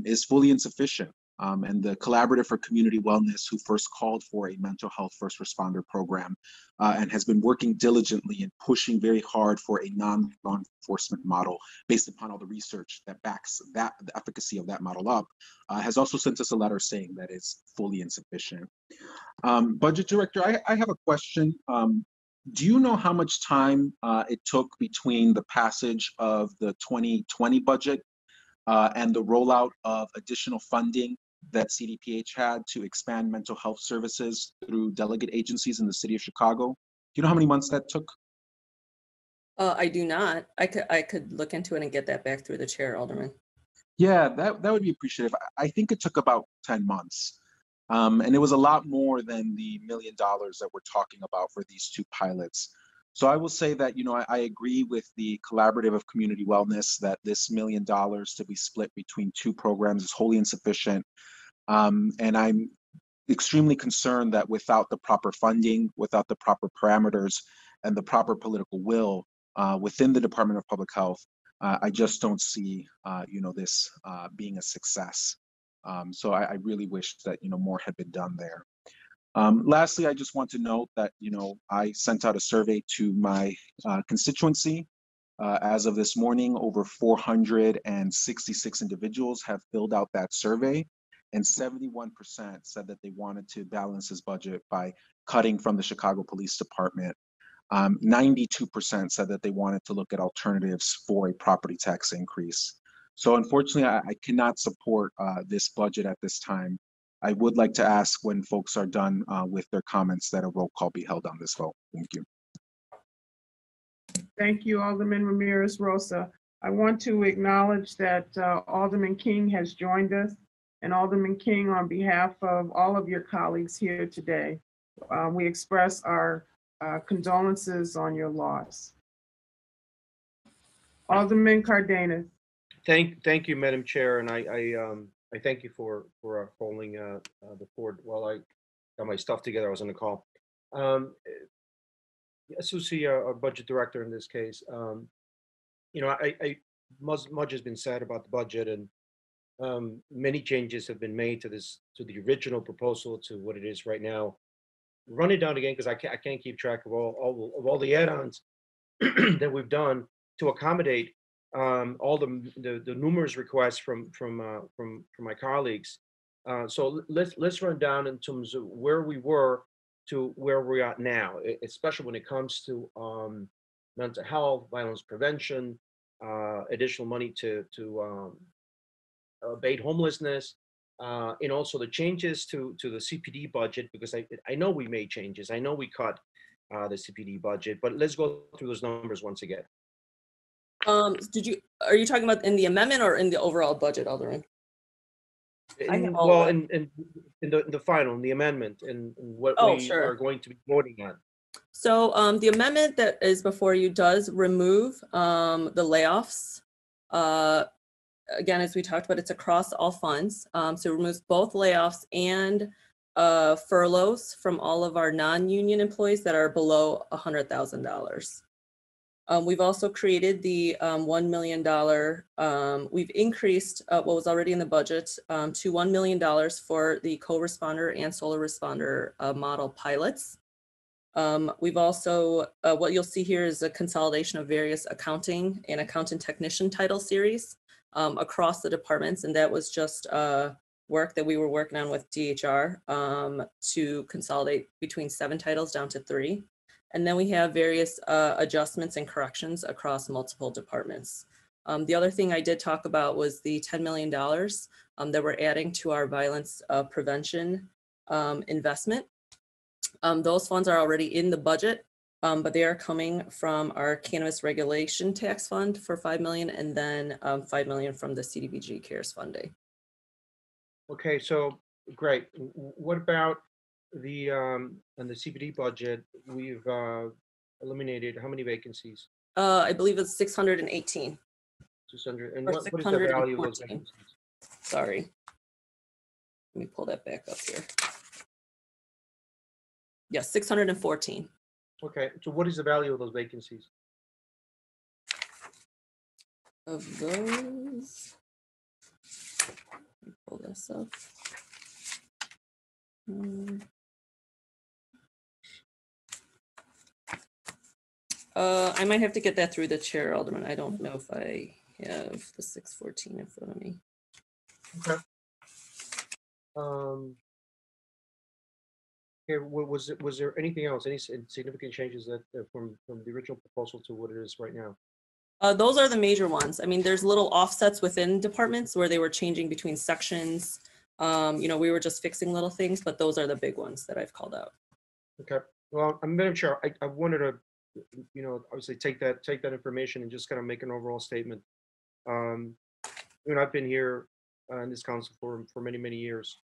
is fully insufficient. And the Collaborative for Community Wellness, who first called for a mental health first responder program and has been working diligently and pushing very hard for a non-law enforcement model based upon all the research that backs the efficacy of that model up, has also sent us a letter saying that it's fully insufficient. Budget Director, I have a question. Do you know how much time it took between the passage of the 2020 budget and the rollout of additional funding that CDPH had to expand mental health services through delegate agencies in the city of Chicago? Do you know how many months that took? I do not. I could look into it and get that back through the chair, Alderman. Yeah, that would be appreciative. I think it took about 10 months. And it was a lot more than the $1 million that we're talking about for these two pilots. So I will say that, I agree with the Collaborative of Community Wellness that this $1 million to be split between two programs is wholly insufficient. And I'm extremely concerned that without the proper funding, without the proper parameters and the proper political will within the Department of Public Health, I just don't see, this being a success. So I really wish that, more had been done there. Lastly, I just want to note that, I sent out a survey to my constituency. As of this morning, over 466 individuals have filled out that survey, and 71% said that they wanted to balance this budget by cutting from the Chicago Police Department. 92% said that they wanted to look at alternatives for a property tax increase. So unfortunately, I cannot support this budget at this time. I would like to ask when folks are done with their comments that a roll call be held on this vote. Thank you. Thank you, Alderman Ramirez Rosa. I want to acknowledge that Alderman King has joined us. And Alderman King, on behalf of all of your colleagues here today, we express our condolences on your loss. Alderman Cardenas. Thank you, Madam Chair, and I thank you for holding the fort while I got my stuff together. I was on the call. Susie, our budget director in this case, you know, much has been said about the budget, and many changes have been made to the original proposal to what it is right now. Run it down again because I can't keep track of all the add-ons that we've done to accommodate all the numerous requests from my colleagues. So let's run down in terms of where we were to where we're at now, especially when it comes to mental health, violence prevention, additional money to abate homelessness, and also the changes to the CPD budget, because I know we made changes. I know we cut the CPD budget, but let's go through those numbers once again. Are you talking about in the amendment or in the overall budget, Alderman? In the final, in the amendment, and what we are going to be voting on. So the amendment that is before you does remove the layoffs. Again, as we talked about, it's across all funds. So it removes both layoffs and furloughs from all of our non-union employees that are below $100,000. We've also created the $1 million, we've increased what was already in the budget to $1 million for the co-responder and solar responder model pilots. We've also, what you'll see here is a consolidation of various accounting and accountant technician title series across the departments. And that was just work that we were working on with DHR to consolidate between 7 titles down to 3. And then we have various adjustments and corrections across multiple departments. The other thing I did talk about was the $10 million that we're adding to our violence prevention investment. Those funds are already in the budget, but they are coming from our cannabis regulation tax fund for $5 million, and then $5 million from the CDBG CARES funding. Okay, so great. What about the on the CPD budget? We've eliminated how many vacancies? I believe it's 618. 600. And what is the value of those vacancies? Sorry. Let me pull that back up here. Yes, 614. Okay, so what is the value of those vacancies? Of those, let me pull this up. I might have to get that through the chair, Alderman. I don't know if I have the 614 in front of me. Okay. Okay, was there anything else, any significant changes that from the original proposal to what it is right now? Those are the major ones. I mean, there's little offsets within departments where they were changing between sections. You know, we were just fixing little things, but those are the big ones that I've called out. Okay. Well, I'm Madam Chair, I wanted to, you know, obviously take that information and just kind of make an overall statement. You know, I've been here in this council for many years.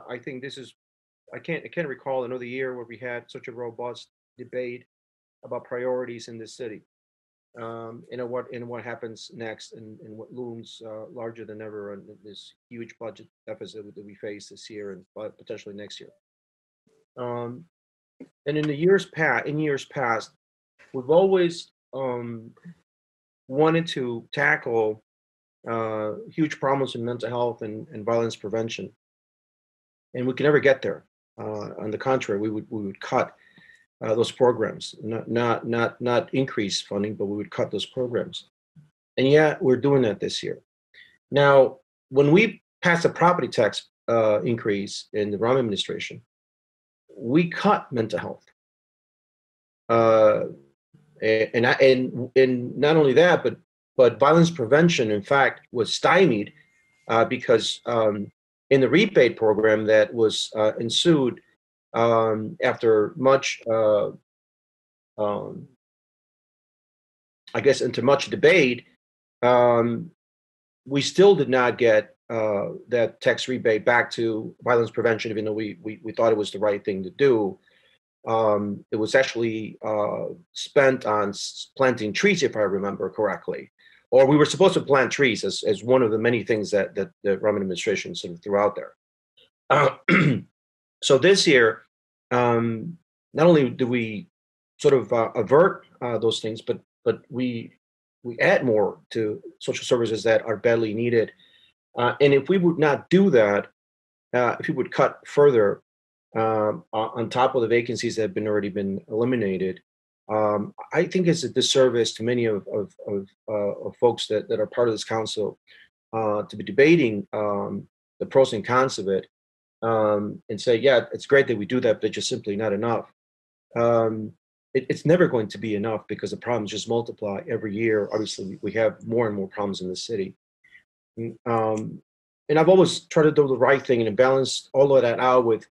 I think this is, I can't recall another year where we had such a robust debate about priorities in this city, and what happens next, and what looms larger than ever in this huge budget deficit that we face this year and potentially next year. And in years past, we've always wanted to tackle huge problems in mental health and violence prevention, and we could never get there. On the contrary, we would cut those programs, not increase funding, but we would cut those programs. And yet we're doing that this year. Now, when we passed a property tax increase in the Rahm administration, we cut mental health. And not only that, but But violence prevention, in fact, was stymied because in the rebate program that was ensued after much, I guess, into much debate, we still did not get that tax rebate back to violence prevention, even though we thought it was the right thing to do. It was actually spent on planting trees, if I remember correctly. Or we were supposed to plant trees as one of the many things that the Roman administration sort of threw out there. So this year, not only do we sort of avert those things, but we add more to social services that are badly needed. And if we would not do that, if we would cut further on top of the vacancies that have already been eliminated, I think it's a disservice to many of folks that are part of this council to be debating the pros and cons of it and say, yeah, it's great that we do that, but it's just simply not enough. It's never going to be enough because the problems just multiply every year. Obviously, we have more and more problems in the city. And I've always tried to do the right thing and balance all of that out with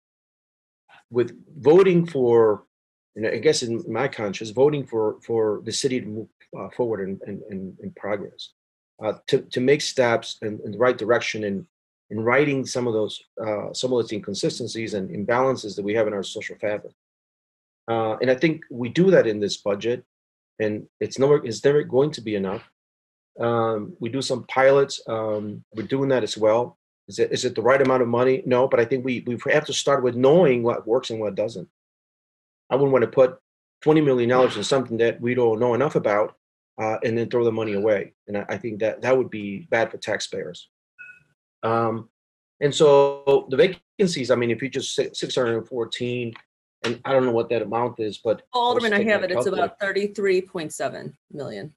voting for, I guess in my conscience, voting for the city to move forward and progress, to make steps in the right direction in righting some of those inconsistencies and imbalances that we have in our social fabric. And I think we do that in this budget, and it's never going to be enough. We do some pilots. We're doing that as well. Is it the right amount of money? No, but I think we have to start with knowing what works and what doesn't. I wouldn't want to put $20 million in something that we don't know enough about and then throw the money away. And I think that would be bad for taxpayers. And so the vacancies, I mean, if you just 614, and I don't know what that amount is, but Alderman, I have it. It's about 33.7 million.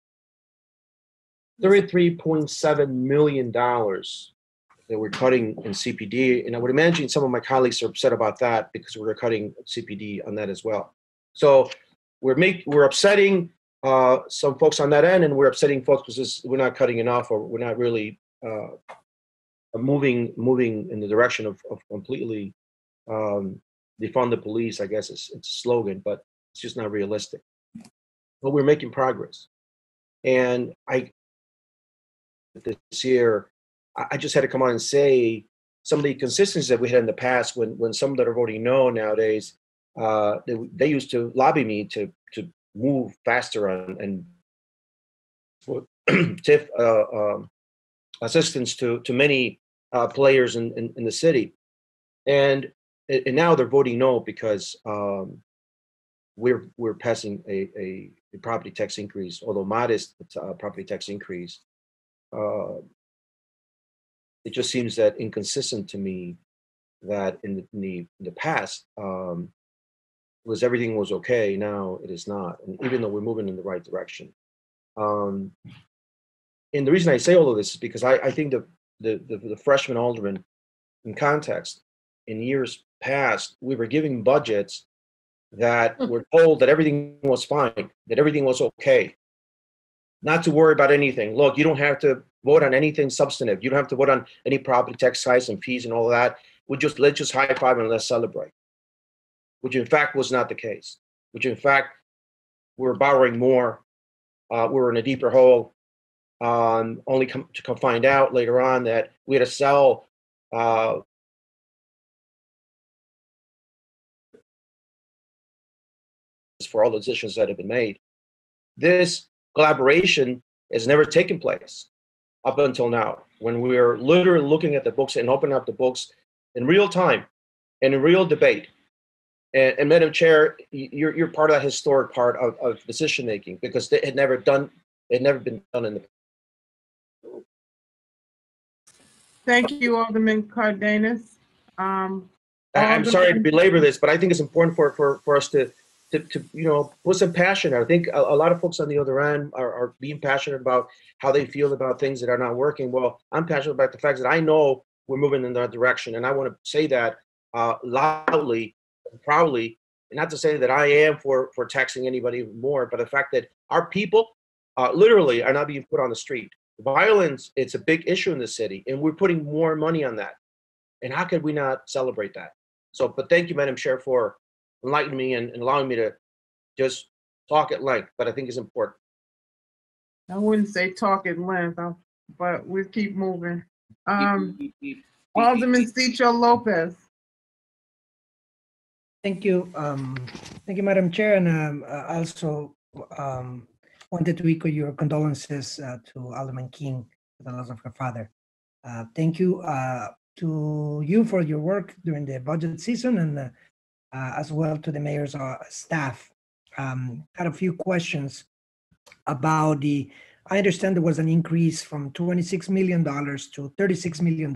$33.7 million that we're cutting in CPD. And I would imagine some of my colleagues are upset about that because we're cutting CPD on that as well. So we're upsetting some folks on that end, and we're upsetting folks because we're not cutting enough, or we're not really moving in the direction of completely defund the police. I guess it's a slogan, but it's just not realistic. But we're making progress. And this year, I just had to come on and say some of the consistencies that we had in the past when some that are voting no nowadays, they used to lobby me to move faster on and for TIF assistance to many players in the city. And now they're voting no because we're passing a property tax increase, although modest property tax increase. It just seems that inconsistent to me that in the past was everything was okay. Now it is not, and even though we're moving in the right direction. And the reason I say all of this is because I think the freshman alderman, in context, in years past, we were giving budgets that were told that everything was fine, that everything was okay, not to worry about anything. Look, you don't have to vote on anything substantive. You don't have to vote on any property tax size and fees and all of that. Let's just high five and let's celebrate, which in fact was not the case, which in fact we're borrowing more. We're in a deeper hole, only to find out later on that we had to sell for all the decisions that have been made. This collaboration has never taken place up until now, when we're literally looking at the books and opening up the books in real time and in real debate. And Madam Chair, you're part of that historic part of decision making, because it had never been done in the. Thank you, Alderman Cardenas. I'm sorry to belabor this, but I think it's important for us to put some passion. I think a lot of folks on the other end are being passionate about how they feel about things that are not working. Well, I'm passionate about the fact that I know we're moving in that direction, and I want to say that loudly and proudly. And not to say that I am for taxing anybody more, but the fact that our people literally are not being put on the street. Violence, it's a big issue in the city, and we're putting more money on that. And how could we not celebrate that? So, but thank you, Madam Chair, for enlightening me and allowing me to just talk at length, but I think it's important. I wouldn't say talk at length, but we'll keep moving. Alderman Cicho Lopez. Thank you. Thank you, Madam Chair. And I also wanted to echo your condolences to Alderman King for the loss of her father. Thank you to you for your work during the budget season, and as well to the mayor's staff. Had a few questions about I understand there was an increase from $26 million to $36 million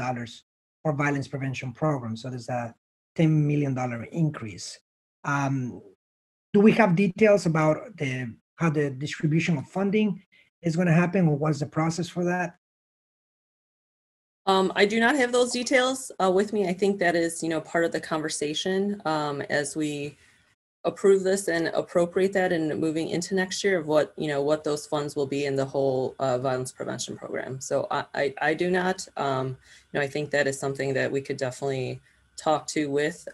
for violence prevention programs. So there's a $10 million increase. Do we have details about how the distribution of funding is going to happen, or what's the process for that? I do not have those details with me. I think that is, part of the conversation as we approve this and appropriate that and moving into next year of what those funds will be in the whole violence prevention program. So I do not, I think that is something that we could definitely talk to with,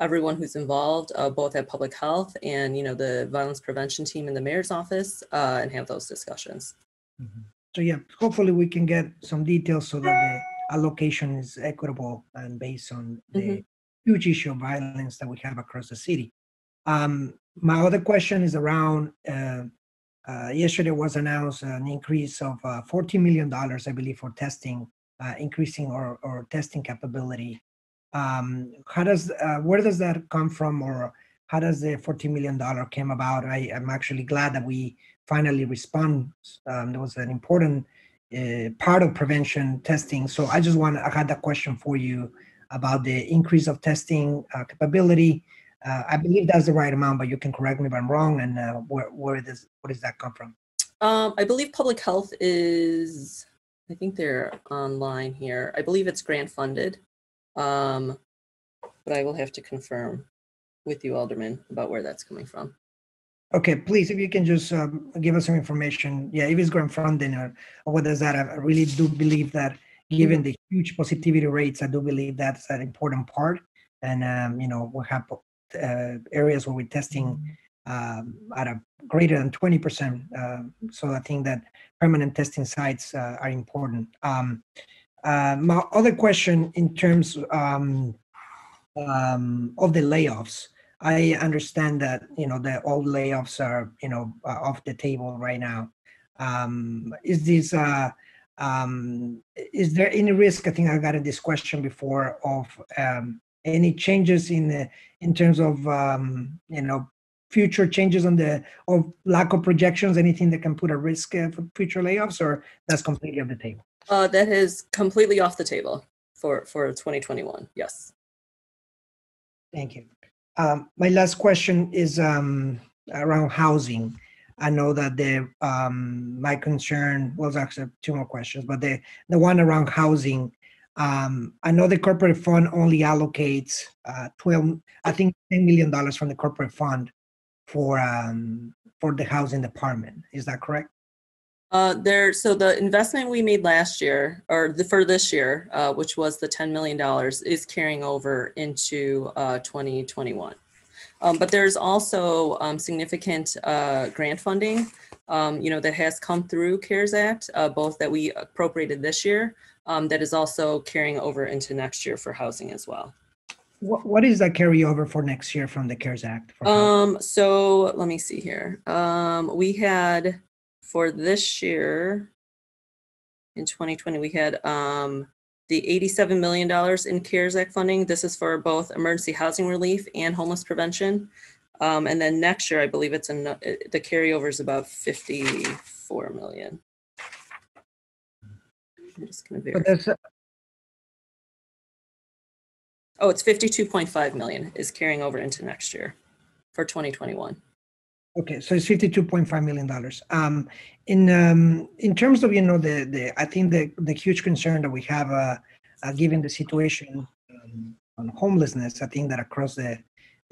everyone who's involved, both at public health and, the violence prevention team in the mayor's office, and have those discussions. Mm-hmm. So yeah, hopefully we can get some details so that the allocation is equitable and based on the huge issue of violence that we have across the city. My other question is around, yesterday was announced an increase of $14 million, I believe, for testing, increasing our testing capability. Where does that come from, or how does the $14 million came about? I'm actually glad that we finally respond. There was an important part of prevention testing. So I had that question for you about the increase of testing capability. I believe that's the right amount, but you can correct me if I'm wrong. And where does that come from? I believe public health is, I think they're online here. I believe it's grant funded, but I will have to confirm with you, Alderman, about where that's coming from. Okay, please, if you can just give us some information. Yeah, if it's grant funding or what is that? I really do believe that given the huge positivity rates, I do believe that's an important part. And, we have areas where we're testing at a greater than 20%. So I think that permanent testing sites are important. My other question in terms of the layoffs, I understand that, that all layoffs are, off the table right now. Is there any risk, I think I got in this question before, of any changes in terms of, future changes or lack of projections, anything that can put a risk for future layoffs, or that's completely off the table? That is completely off the table for 2021, yes. Thank you. My last question is around housing. I know that my concern was actually two more questions, but the one around housing, I know the corporate fund only allocates $10 million from the corporate fund for the housing department. Is that correct? So the investment we made last year, or for this year, which was the $10 million, is carrying over into 2021. But there's also significant grant funding, that has come through CARES Act, both that we appropriated this year, that is also carrying over into next year for housing as well. What is that carryover for next year from the CARES Act? So let me see here. We had, for this year, in 2020, we had the $87 million in CARES Act funding. This is for both emergency housing relief and homeless prevention. And then next year, I believe the carryover is about $54 million. I'm just going to verify. It's 52.5 million is carrying over into next year for 2021. Okay, so it's $52.5 million. In terms of, I think the huge concern that we have, given the situation on homelessness, I think that across the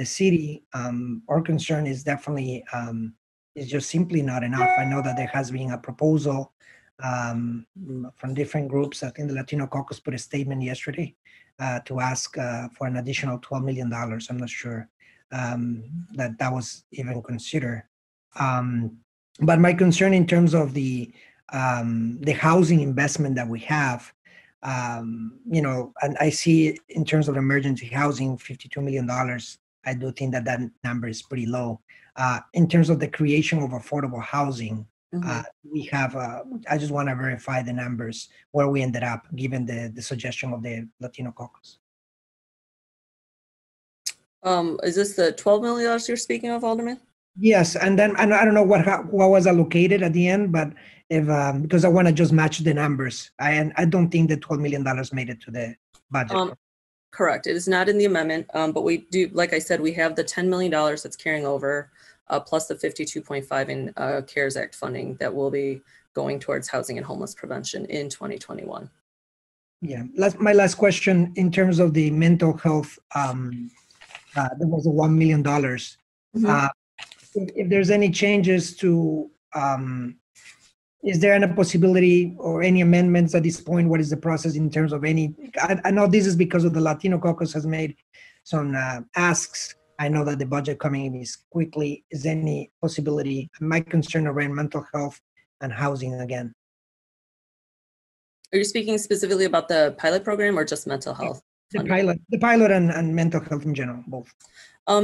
city, our concern is definitely is just simply not enough. I know that there has been a proposal from different groups. I think the Latino Caucus put a statement yesterday to ask for an additional $12 million. I'm not sure that was even considered. But my concern in terms of the housing investment that we have, and I see in terms of emergency housing, $52 million. I do think that number is pretty low. In terms of the creation of affordable housing, we have, I just want to verify the numbers where we ended up, given the suggestion of the Latino Caucus. Is this the $12 million you're speaking of, Alderman? Yes, and then I don't know what was allocated at the end, but if because I want to just match the numbers, I don't think the $12 million made it to the budget. Correct. It is not in the amendment, but we do, like I said, we have the $10 million that's carrying over, plus the 52.5 in CARES Act funding that will be going towards housing and homeless prevention in 2021. Yeah, my last question in terms of the mental health, there was a $1 million. If there's any changes to, is there any possibility or any amendments at this point? What is the process in terms of any? I know this is because of the Latino Caucus has made some asks. I know that the budget coming in is quickly. Is there any possibility? My concern around mental health and housing again. Are you speaking specifically about the pilot program or just mental health? The pilot and mental health in general, both.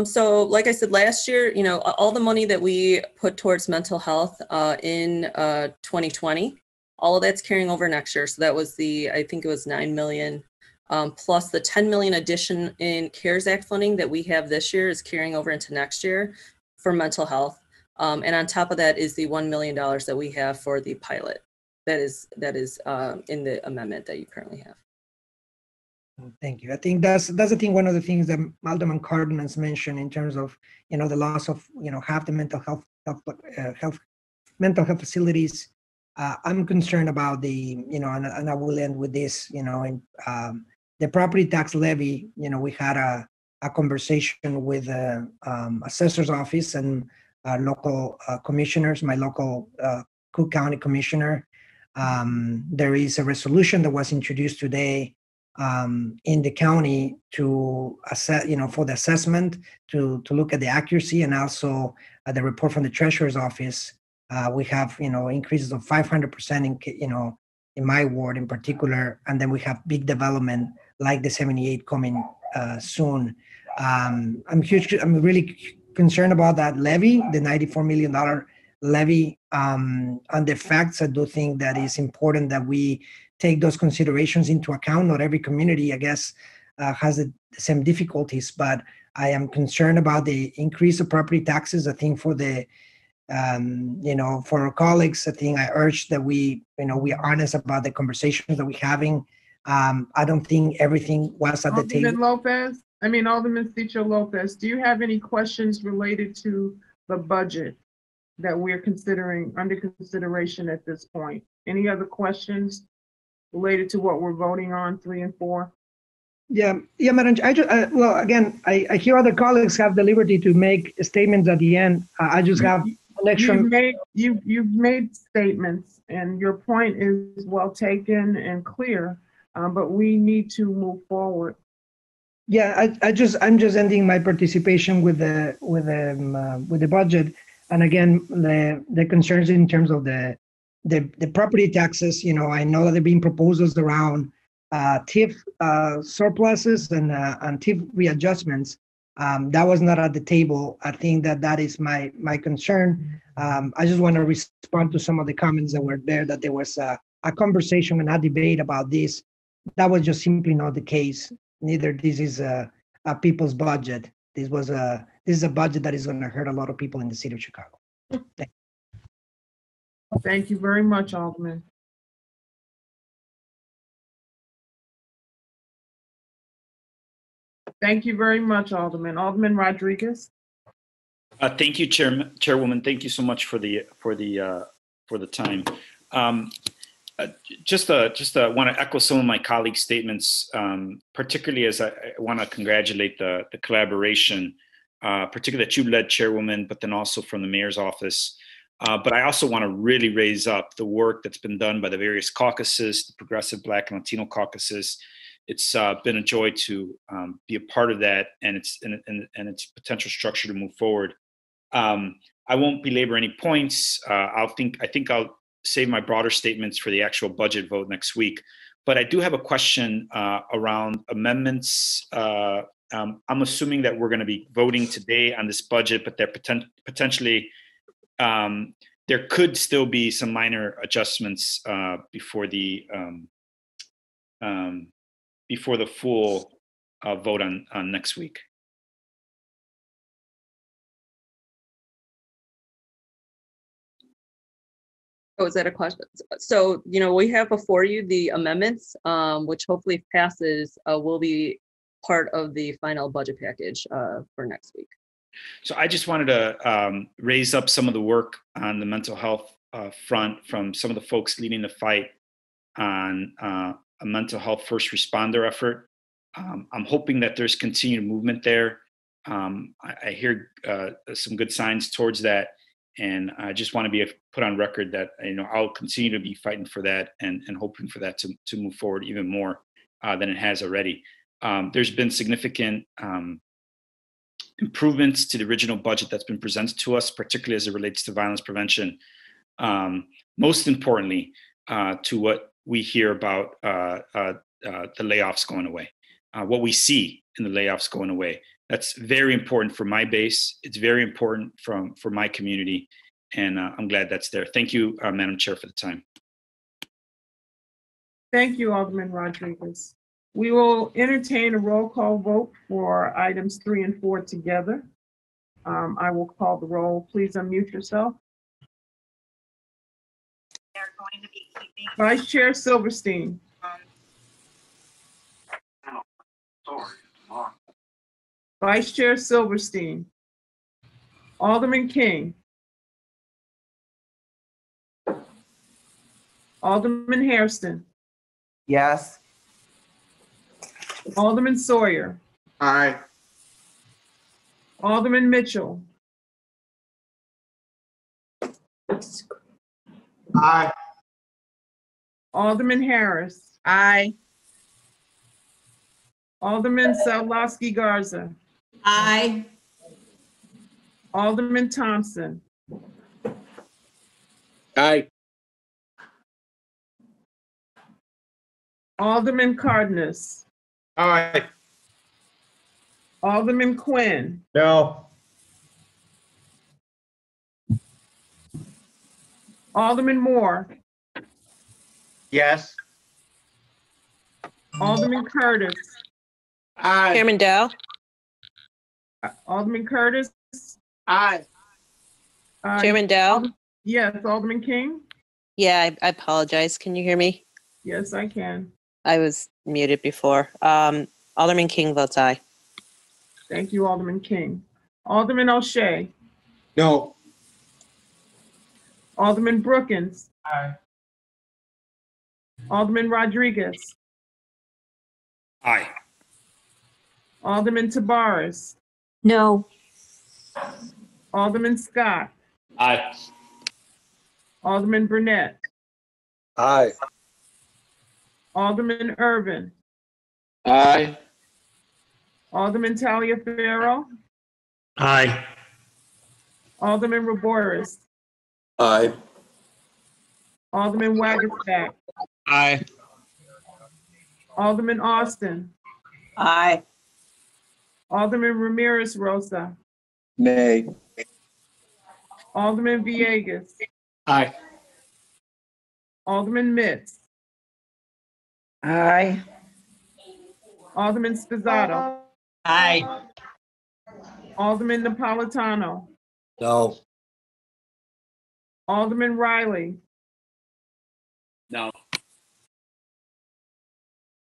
So like I said, last year, all the money that we put towards mental health in 2020, all of that's carrying over next year. So that was I think it was 9 million, plus the 10 million addition in CARES Act funding that we have this year is carrying over into next year for mental health. And on top of that is the $1 million that we have for the pilot. That is in the amendment that you currently have. Thank you. I think that's the thing. One of the things that Alderman Cardenas mentioned in terms of the loss of half the mental health facilities. I'm concerned about and I will end with this. In the property tax levy, we had a conversation with the assessor's office and local commissioners. My local Cook County commissioner. There is a resolution that was introduced today in the county to assess, for the assessment, to look at the accuracy, and also the report from the treasurer's office. We have, increases of 500% in my ward in particular, and then we have big development like the 78 coming soon. I'm really concerned about that levy, the $94 million levy. On the facts, I do think that it's important that we take those considerations into account. Not every community, I guess, has the same difficulties, but I am concerned about the increase of property taxes. I think for the, for our colleagues, I think I urge that we are honest about the conversations that we're having. I don't think everything was at the table. Alderman Cicho Lopez, do you have any questions related to the budget that we're under consideration at this point? Any other questions related to what we're voting on, 3 and 4? Yeah, Madam. I hear other colleagues have the liberty to make statements at the end. I just have an extra. You've made statements, and your point is well taken and clear, but we need to move forward. Yeah, I'm just ending my participation with the budget, and again the concerns in terms of the property taxes. I know that there have been proposals around TIF surpluses and TIF readjustments. That was not at the table. I think that is my concern. I just want to respond to some of the comments that were there, that there was a conversation and a debate about this. That was just simply not the case. Neither this is a people's budget. This is a budget that is going to hurt a lot of people in the city of Chicago. Thank you very much, Alderman. Thank you very much, Alderman. Alderman Rodriguez. Thank you, Chairwoman. Thank you so much for the time. Just want to echo some of my colleagues' statements, particularly as I want to congratulate the collaboration particularly that you led, Chairwoman, but then also from the mayor's office. But I also want to really raise up the work that's been done by the various caucuses, the Progressive Black and Latino caucuses. It's been a joy to be a part of that and its potential structure to move forward. I won't belabor any points. I think I'll save my broader statements for the actual budget vote next week. But I do have a question around amendments. I'm assuming that we're going to be voting today on this budget, but there potentially there could still be some minor adjustments before the full vote on next week. Oh, is that a question? So, we have before you the amendments, which hopefully if passes, will be part of the final budget package for next week. So I just wanted to raise up some of the work on the mental health front from some of the folks leading the fight on a mental health first responder effort. I'm hoping that there's continued movement there. I hear some good signs towards that. And I just want to be put on record that, I'll continue to be fighting for that and hoping for that to move forward even more than it has already. There's been significant improvements to the original budget that's been presented to us, particularly as it relates to violence prevention. Most importantly, to what we hear about the layoffs going away, what we see in the layoffs going away. That's very important for my base. It's very important for my community, and I'm glad that's there. Thank you, Madam Chair, for the time. Thank you, Alderman Rodriguez. We will entertain a roll call vote for items 3 and 4 together. I will call the roll. Please unmute yourself. Vice Chair Silverstein. Vice Chair Silverstein. Alderman King. Alderman Hairston. Yes. Alderman Sawyer. Aye. Alderman Mitchell. Aye. Alderman Harris. Aye. Alderman Sadlowski Garza. Aye. Alderman Thompson. Aye. Alderman Cardenas. Aye. Alderman Quinn. No. Alderman Moore. Yes. Alderman Curtis. Aye. Chairman Dow? Alderman Curtis. Aye. Chairman Dow? Yes, Alderman King. Yeah, I apologize. Can you hear me? Yes, I can. I was muted before. Alderman King votes aye. Thank you, Alderman King. Alderman O'Shea. No. Alderman Brookins. Aye. Alderman Rodriguez. Aye. Alderman Tabares. No. Alderman Scott. Aye. Alderman Burnett. Aye. Alderman Irvin. Aye. Alderman Taliaferro. Aye. Alderman Roboris. Aye. Alderman Wagestack. Aye. Alderman Austin. Aye. Alderman Ramirez Rosa. Nay. Alderman Villegas. Aye. Alderman Mitz. Aye. Alderman Spizzato. Aye. Alderman Napolitano. No. Alderman Riley. No.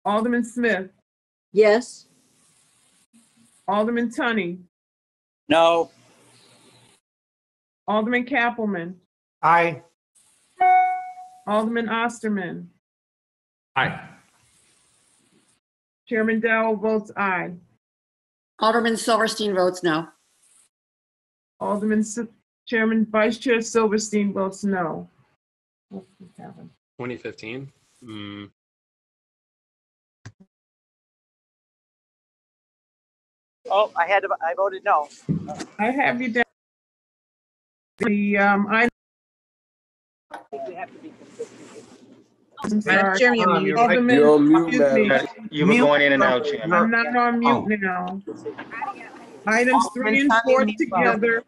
Alderman Smith. Yes. Alderman Tunney. No. Alderman Kappelman. Aye. Alderman Osterman. Aye. Chairman Dowell votes aye. Alderman Silverstein votes no. Chairman, Vice Chair Silverstein votes no. What's this happen? 2015. Oh, I voted no. I have you down. The I think we have to be consistent. I'm Madam sorry. Chair, you're muted. Alderman, You're on mute, excuse me. madam. You were going in and out, Chairman. I'm not on mute now. Items 3 and 4 together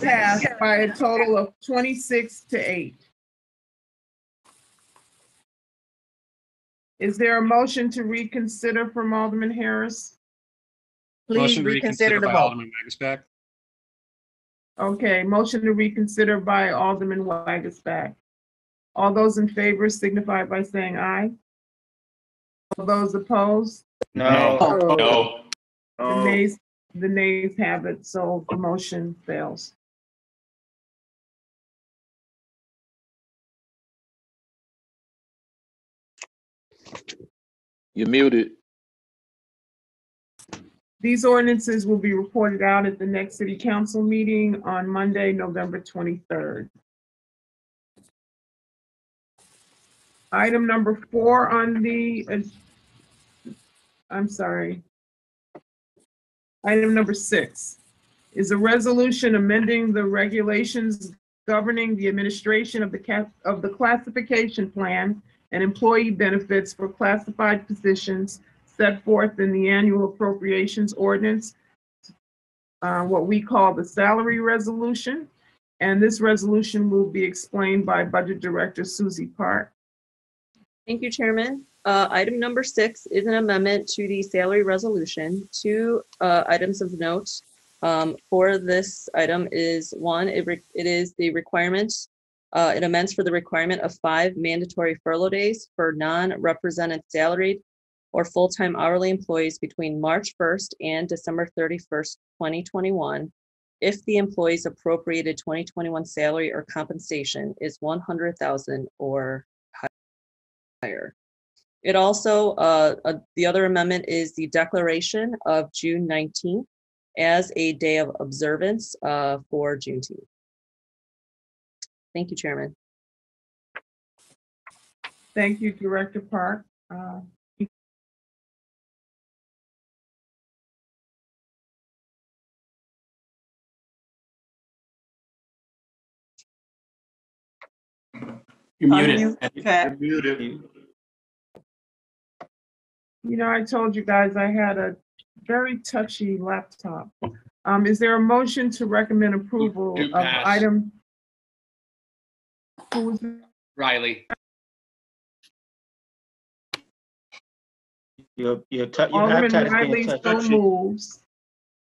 passed by a total of 26 to 8. Is there a motion to reconsider from Alderman Harris? Please Motion to reconsider the by vote. Alderman Magisbeck. Okay, motion to reconsider by Alderman Wagisback. All those in favor signify by saying aye. All those opposed? No. No. The nays have it, so the motion fails. You're muted. These ordinances will be reported out at the next city council meeting on Monday, November 23rd. Item number 4 on the, I'm sorry. Item number 6 is a resolution amending the regulations governing the administration of the classification plan and employee benefits for classified positions set forth in the annual appropriations ordinance, what we call the salary resolution. And this resolution will be explained by Budget Director Susie Park. Thank you, Chairman. Item number 6 is an amendment to the salary resolution. 2 items of note for this item is 1, it is the requirement, it amends for the requirement of 5 mandatory furlough days for non-represented salaried or full-time hourly employees between March 1st and December 31st, 2021, if the employee's appropriated 2021 salary or compensation is $100,000 or higher. It also, the other amendment is the declaration of June 19th as a day of observance for Juneteenth. Thank you, Chairman. Thank you, Director Park. You're muted. Pat. You're muted. You know, I told you guys I had a very touchy laptop. Is there a motion to recommend approval Do of pass. item? Who was it? Riley. You have touched Alderman being Riley so touchy. moves.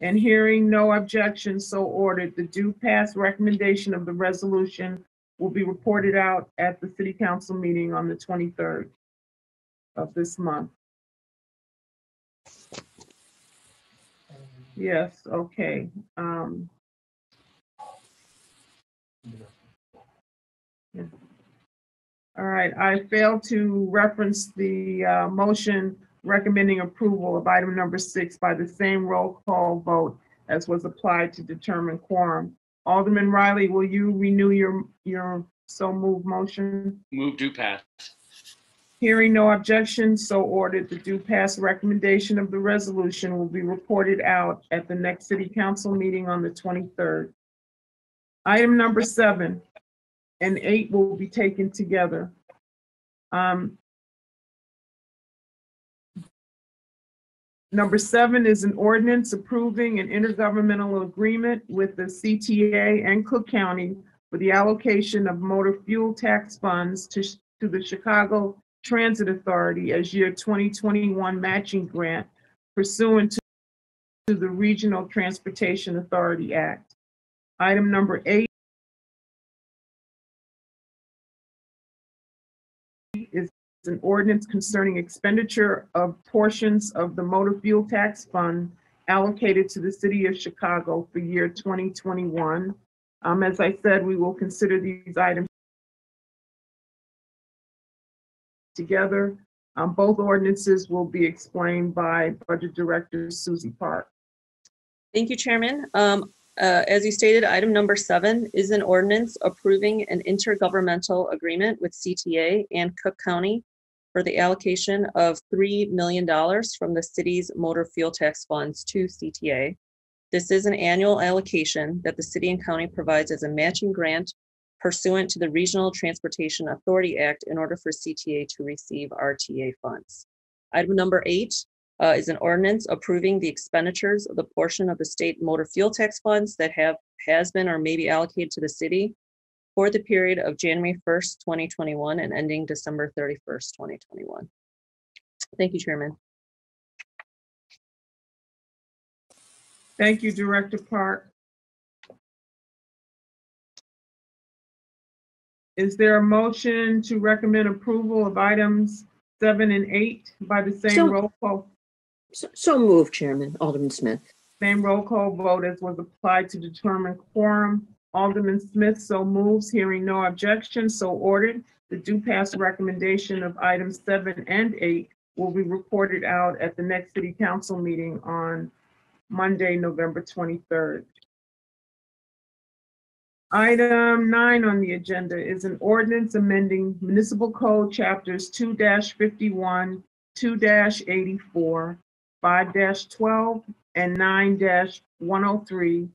And hearing no objection, so ordered. The due pass recommendation of the resolution will be reported out at the city council meeting on the 23rd of this month. Yes, okay. Yeah. All right, I failed to reference the motion recommending approval of item number 6 by the same roll call vote as was applied to determine quorum. Alderman Riley, will you renew your so moved motion? Move to pass. Hearing no objection, so ordered. The due pass recommendation of the resolution will be reported out at the next city council meeting on the 23rd. Item number 7 and 8 will be taken together. Number 7 is an ordinance approving an intergovernmental agreement with the CTA and Cook County for the allocation of motor fuel tax funds to the Chicago Transit Authority as year 2021 matching grant pursuant to the Regional Transportation Authority Act. Item number 8 is an ordinance concerning expenditure of portions of the motor fuel tax fund allocated to the city of Chicago for year 2021. As I said, we will consider these items together. Both ordinances will be explained by Budget Director Susie Park. Thank you, Chairman. As you stated, item number 7 is an ordinance approving an intergovernmental agreement with CTA and Cook County for the allocation of $3 million from the city's motor fuel tax funds to CTA. This is an annual allocation that the city and county provides as a matching grant pursuant to the Regional Transportation Authority Act in order for CTA to receive RTA funds. Item number 8 is an ordinance approving the expenditures of the portion of the state motor fuel tax funds that has been or may be allocated to the city for the period of January 1st, 2021 and ending December 31st, 2021. Thank you, Chairman. Thank you, Director Park. Is there a motion to recommend approval of items 7 and 8 by the same roll call? So moved, Chairman. Alderman Smith. Same roll call vote as was applied to determine quorum. Alderman Smith so moves, hearing no objection, so ordered. The due pass recommendation of items 7 and 8 will be reported out at the next city council meeting on Monday, November 23rd. Item 9 on the agenda is an ordinance amending municipal code chapters 2-51, 2-84, 5-12, and 9-103,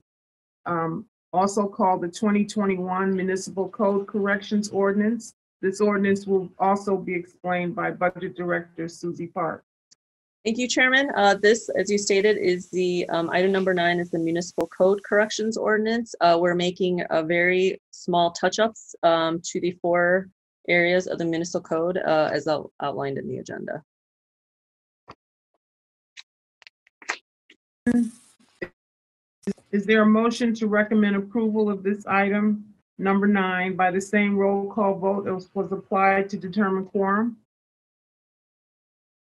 also called the 2021 Municipal Code Corrections Ordinance. This ordinance will also be explained by Budget Director Susie Park. Thank you, Chairman. This, as you stated, is the item number 9 is the Municipal Code Corrections Ordinance. We're making a very small touch-ups to the 4 areas of the municipal code as outlined in the agenda. Is there a motion to recommend approval of this item number 9 by the same roll call vote as was applied to determine quorum?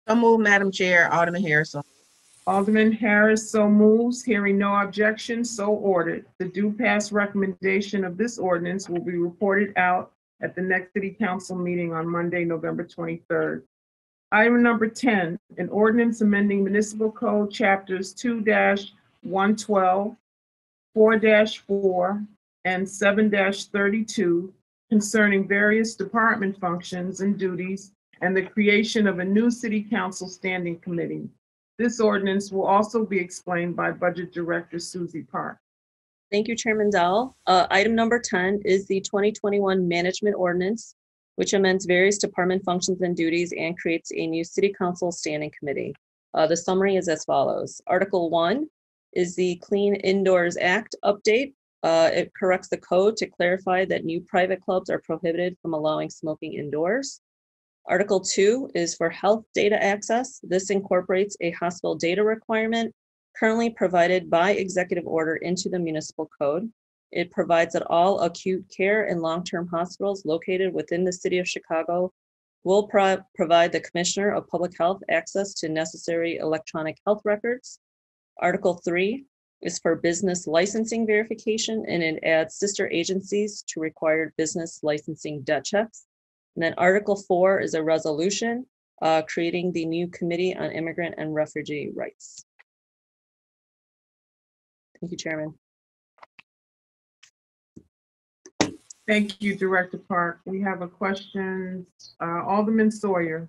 So moved, Madam Chair. Alderman Harris. Alderman Harris so moves, hearing no objection, so ordered. The due pass recommendation of this ordinance will be reported out at the next city council meeting on Monday, November 23rd. Item number 10, an ordinance amending municipal code chapters 2-112, 4-4, and 7-32 concerning various department functions and duties and the creation of a new city council standing committee. This ordinance will also be explained by Budget Director Susie Park. Thank you, Chairman Dowell. Item number 10 is the 2021 Management Ordinance, which amends various department functions and duties and creates a new city council standing committee. The summary is as follows. Article 1 is the Clean Indoors Act update. It corrects the code to clarify that new private clubs are prohibited from allowing smoking indoors. Article 2 is for health data access. This incorporates a hospital data requirement currently provided by executive order into the municipal code. It provides that all acute care and long-term hospitals located within the city of Chicago will provide the Commissioner of Public Health access to necessary electronic health records. Article 3 is for business licensing verification, and it adds sister agencies to required business licensing debt checks. And then Article 4 is a resolution creating the new Committee on Immigrant and Refugee Rights. Thank you, Chairman. Thank you, Director Park. We have a question. Alderman Sawyer.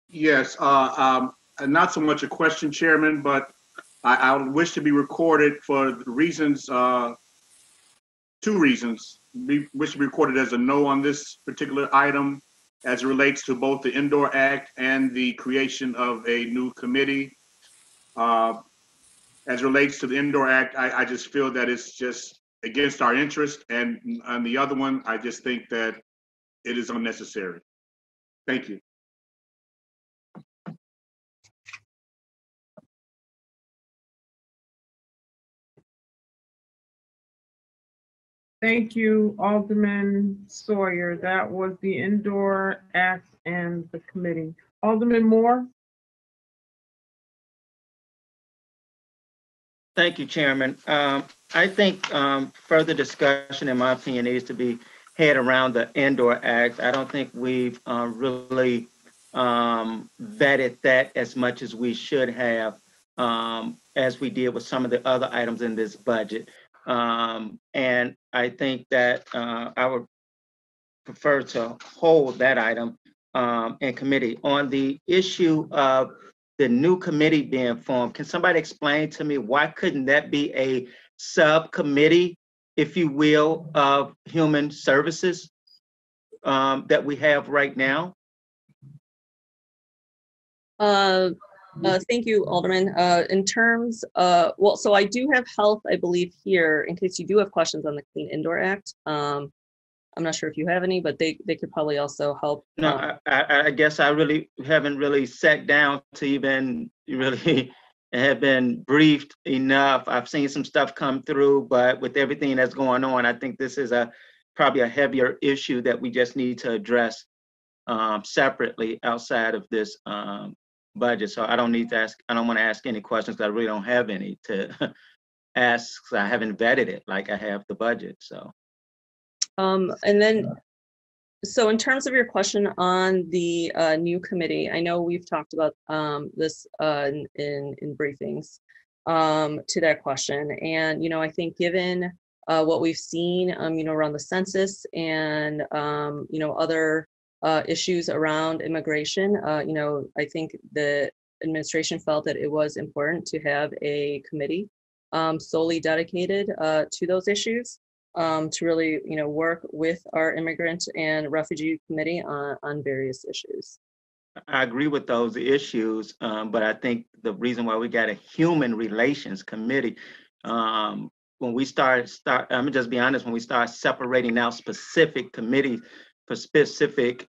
Yes, not so much a question, Chairman, but I would wish to be recorded for the reasons, 2 reasons. Wish to be recorded as a no on this particular item as it relates to both the Indoor Act and the creation of a new committee. As it relates to the Indoor Act, I just feel that it's just against our interest, and on the other one, I just think that it is unnecessary. Thank you. Thank you, Alderman Sawyer. That was the Indoor Act and the committee. Alderman Moore. Thank you, Chairman. I think further discussion, in my opinion, needs to be had around the Indoor Act. I don't think we've really vetted that as much as we should have. as we did with some of the other items in this budget. And I think that I would prefer to hold that item in committee. On the issue of the new committee being formed, can somebody explain to me why couldn't that be a subcommittee, if you will, of human services that we have right now? Thank you, Alderman. In terms, well, so I do have health, I believe, here, in case you do have questions on the Clean Indoor Act. I'm not sure if you have any, but they could probably also help. No, I guess I really haven't really sat down to even really have been briefed enough. I've seen some stuff come through, but with everything that's going on, I think this is probably a heavier issue that we just need to address separately outside of this budget. So I don't need to ask, I don't want to ask any questions because I really don't have any to ask. I haven't vetted it like I have the budget, so. And then, so in terms of your question on the new committee, I know we've talked about this in briefings to that question. And, you know, I think given what we've seen, you know, around the census and, you know, other issues around immigration, you know, I think the administration felt that it was important to have a committee solely dedicated to those issues. To really, you know, work with our immigrant and refugee committee on various issues. I agree with those issues, but I think the reason why we got a human relations committee, when we start, I'm gonna just be honest, when we start separating out specific committees for specific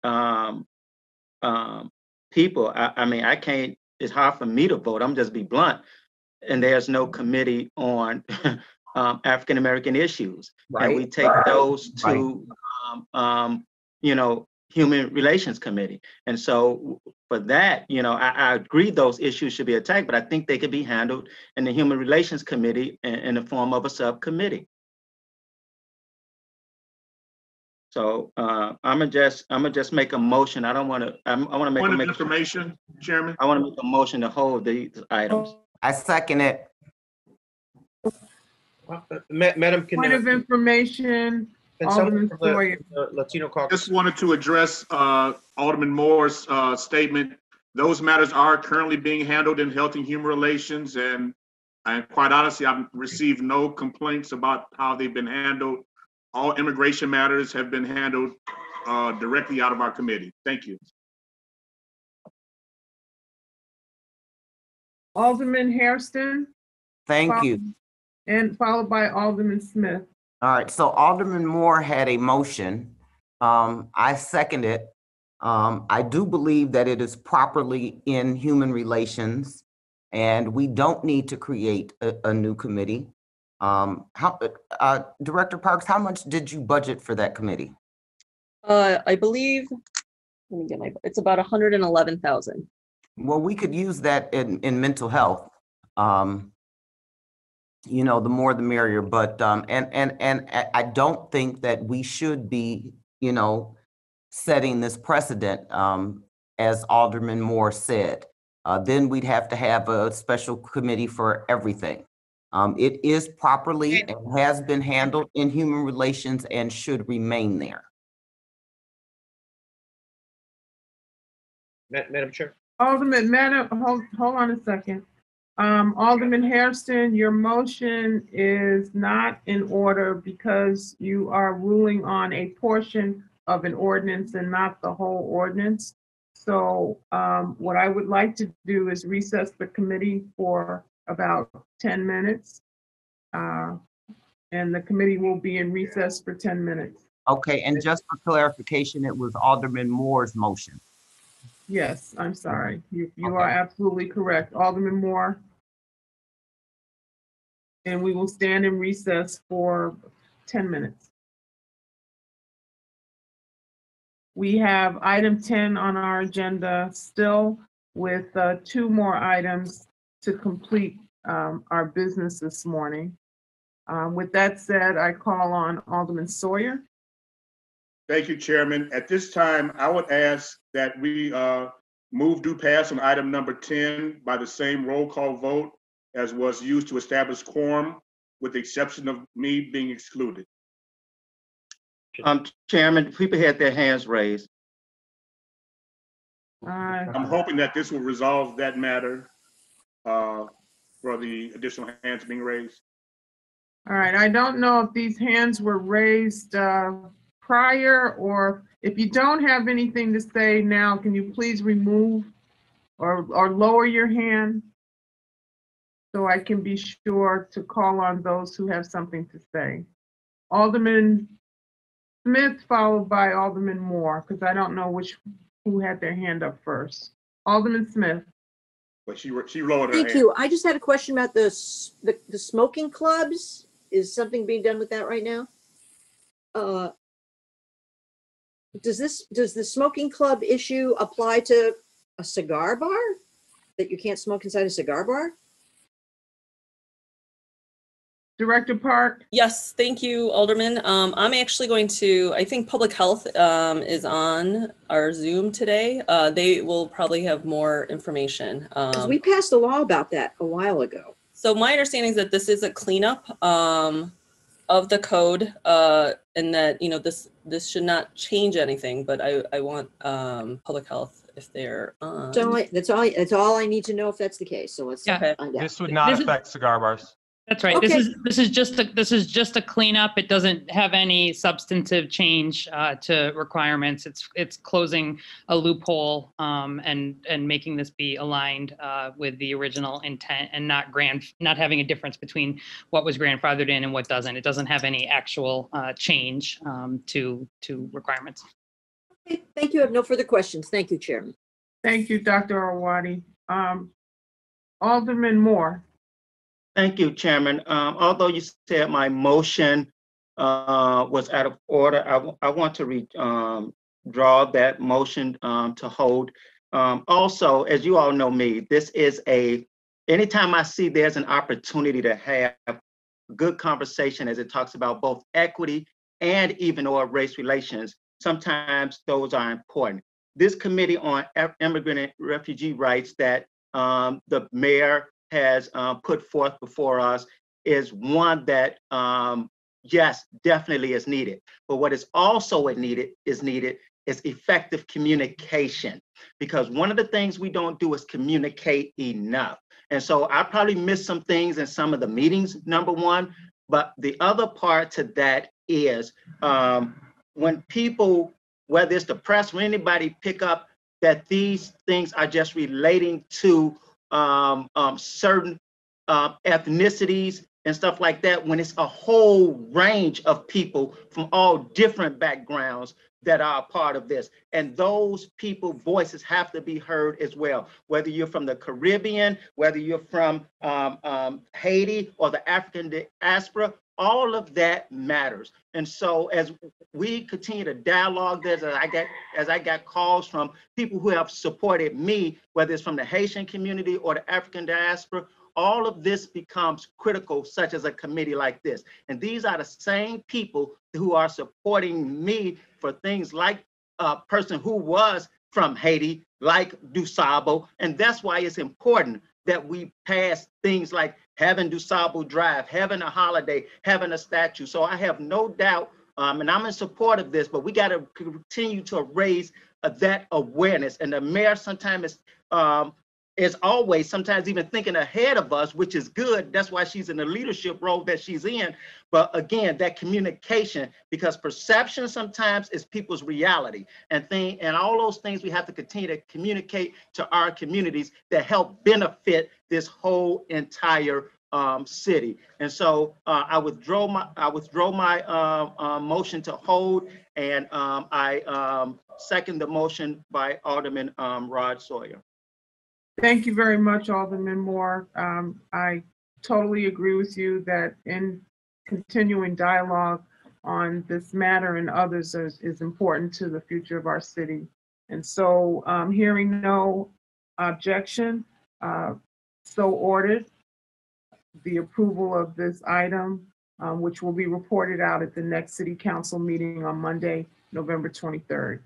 people, I mean, I can't, it's hard for me to vote, I'm just be blunt, and there's no committee on African-American issues. Right. And we take those to, you know, Human Relations Committee. And so for that, you know, I agree those issues should be attacked, but I think they could be handled in the Human Relations Committee in the form of a subcommittee. So I'm gonna just make a motion. I don't want to. I want to make Point of information, Chairman. I want to make a motion to hold these items. I second it. Madam, Point of information, can someone Alderman from Sawyer. the Latino caucus? Just wanted to address Alderman Moore's statement. Those matters are currently being handled in Health and Human Relations, and quite honestly, I've received no complaints about how they've been handled. All immigration matters have been handled directly out of our committee. Thank you. Alderman Hairston. Thank you. And followed by Alderman Smith. All right, so Alderman Moore had a motion. I second it. I do believe that it is properly in human relations, and we don't need to create a new committee. Director Parks, how much did you budget for that committee? I believe, let me get it's about 111,000. Well, we could use that in mental health. You know, the more the merrier, but and I don't think that we should be, you know, setting this precedent, as Alderman Moore said. Then we'd have to have a special committee for everything. It is properly and has been handled in human relations and should remain there. Madam Chair. Madam, hold on a second. Alderman Hairston, your motion is not in order because you are ruling on a portion of an ordinance and not the whole ordinance. So what I would like to do is recess the committee for about 10 minutes. And the committee will be in recess for 10 minutes. Okay, and just for clarification, it was Alderman Moore's motion. Yes, I'm sorry. You are absolutely correct. Alderman Moore. And we will stand in recess for 10 minutes. We have item 10 on our agenda still with 2 more items to complete our business this morning. With that said, I call on Alderman Sawyer. Thank you, Chairman. At this time, I would ask that we Move do pass on item number 10 by the same roll call vote as was used to establish quorum, with the exception of me being excluded. Chairman, people had their hands raised. I'm hoping that this will resolve that matter for the additional hands being raised. All right, I don't know if these hands were raised prior, or if you don't have anything to say now, can you please remove or lower your hand so I can be sure to call on those who have something to say. Alderman Smith, followed by Alderman Moore, because I don't know who had their hand up first. Alderman Smith. But she lowered her hand. Thank you. I just had a question about the smoking clubs. Is something being done with that right now? Does the smoking club issue apply to a cigar bar? That you can't smoke inside a cigar bar? Director Park? Yes, thank you, Alderman. I'm actually going to, I think Public Health is on our Zoom today. They will probably have more information. Because we passed a law about that a while ago. So my understanding is that this is a cleanup of the code, and that, you know, this should not change anything, but I want Public Health, if they're on. So that's all I need to know if that's the case. So let's find out. This would not affect cigar bars. That's right. Okay. This is just a cleanup. It doesn't have any substantive change to requirements. It's closing a loophole and making this be aligned with the original intent, and not having a difference between what was grandfathered in and what doesn't. It doesn't have any actual change to requirements. Okay, thank you. I have no further questions. Thank you, Chairman. Thank you, Dr. Arwady. Alderman Moore. Thank you, Chairman. Although you said my motion was out of order, I want to draw that motion to hold. Also, as you all know me, this is anytime I see there's an opportunity to have good conversation as it talks about both equity and even or race relations, sometimes those are important. This committee on immigrant and refugee rights that the mayor has put forth before us is one that, yes, definitely is needed. But what is also needed is effective communication, because one of the things we don't do is communicate enough. And so I probably missed some things in some of the meetings, number one, but the other part to that is when people, whether it's the press or anybody, pick up that these things are just relating to certain ethnicities and stuff like that, when it's a whole range of people from all different backgrounds that are a part of this. And those people voices have to be heard as well, whether you're from the Caribbean, whether you're from Haiti or the African diaspora, all of that matters. And so as we continue to dialogue this, as I got calls from people who have supported me, whether it's from the Haitian community or the African diaspora, all of this becomes critical, such as a committee like this. And these are the same people who are supporting me for things like a person who was from Haiti, like Dusabo. And that's why it's important that we pass things like having Dusabo Drive, having a holiday, having a statue. So I have no doubt, and I'm in support of this, but we got to continue to raise that awareness. And the mayor sometimes is always sometimes even thinking ahead of us, which is good. That's why she's in the leadership role that she's in. But again, that communication, because perception sometimes is people's reality, and all those things we have to continue to communicate to our communities that help benefit this whole entire city. And so I withdraw my motion to hold, and I second the motion by Alderman Rod Sawyer. Thank you very much, Alderman Moore. I totally agree with you that in continuing dialogue on this matter and others is important to the future of our city. And so hearing no objection, so ordered, the approval of this item, which will be reported out at the next City Council meeting on Monday, November 23rd.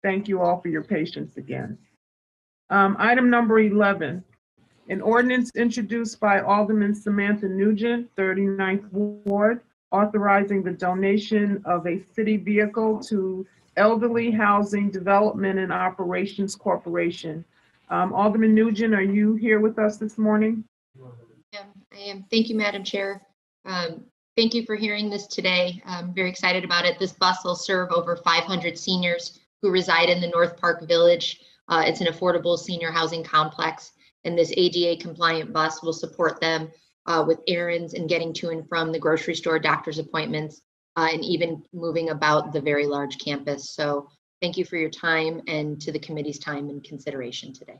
Thank you all for your patience again. Item number 11, an ordinance introduced by Alderman Samantha Nugent, 39th Ward, authorizing the donation of a city vehicle to Elderly Housing Development and Operations Corporation. Alderman Nugent, are you here with us this morning? I am. Thank you, Madam Chair. Thank you for hearing this today. I'm very excited about it. This bus will serve over 500 seniors who reside in the North Park Village. It's an affordable senior housing complex, and this ADA compliant bus will support them with errands and getting to and from the grocery store, doctor's appointments, and even moving about the very large campus. So thank you for your time and to the committee's time and consideration today.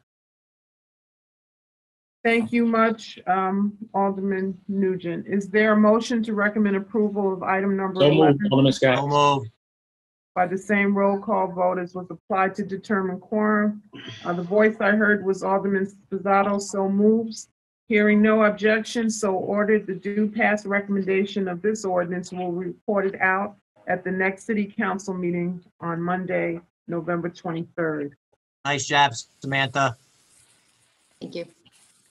Thank you much, Alderman Nugent. Is there a motion to recommend approval of item number 11? Alderman Scott. So moved. By the same roll call vote as was applied to determine quorum. The voice I heard was Alderman Spizzato, so moves. Hearing no objection, so ordered. The due pass recommendation of this ordinance will be reported out at the next city council meeting on Monday, November 23rd. Nice job, Samantha. Thank you.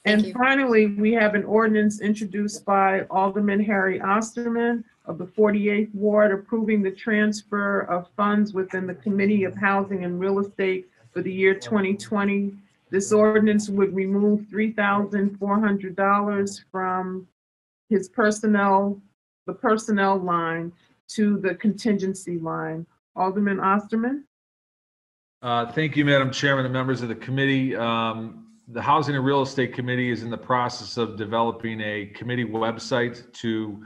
And finally, we have an ordinance introduced by Alderman Harry Osterman of the 48th Ward approving the transfer of funds within the Committee of Housing and Real Estate for the year 2020. This ordinance would remove $3,400 from his personnel line to the contingency line. Alderman Osterman? Thank you, Madam Chairman and members of the committee. The Housing and Real Estate Committee is in the process of developing a committee website to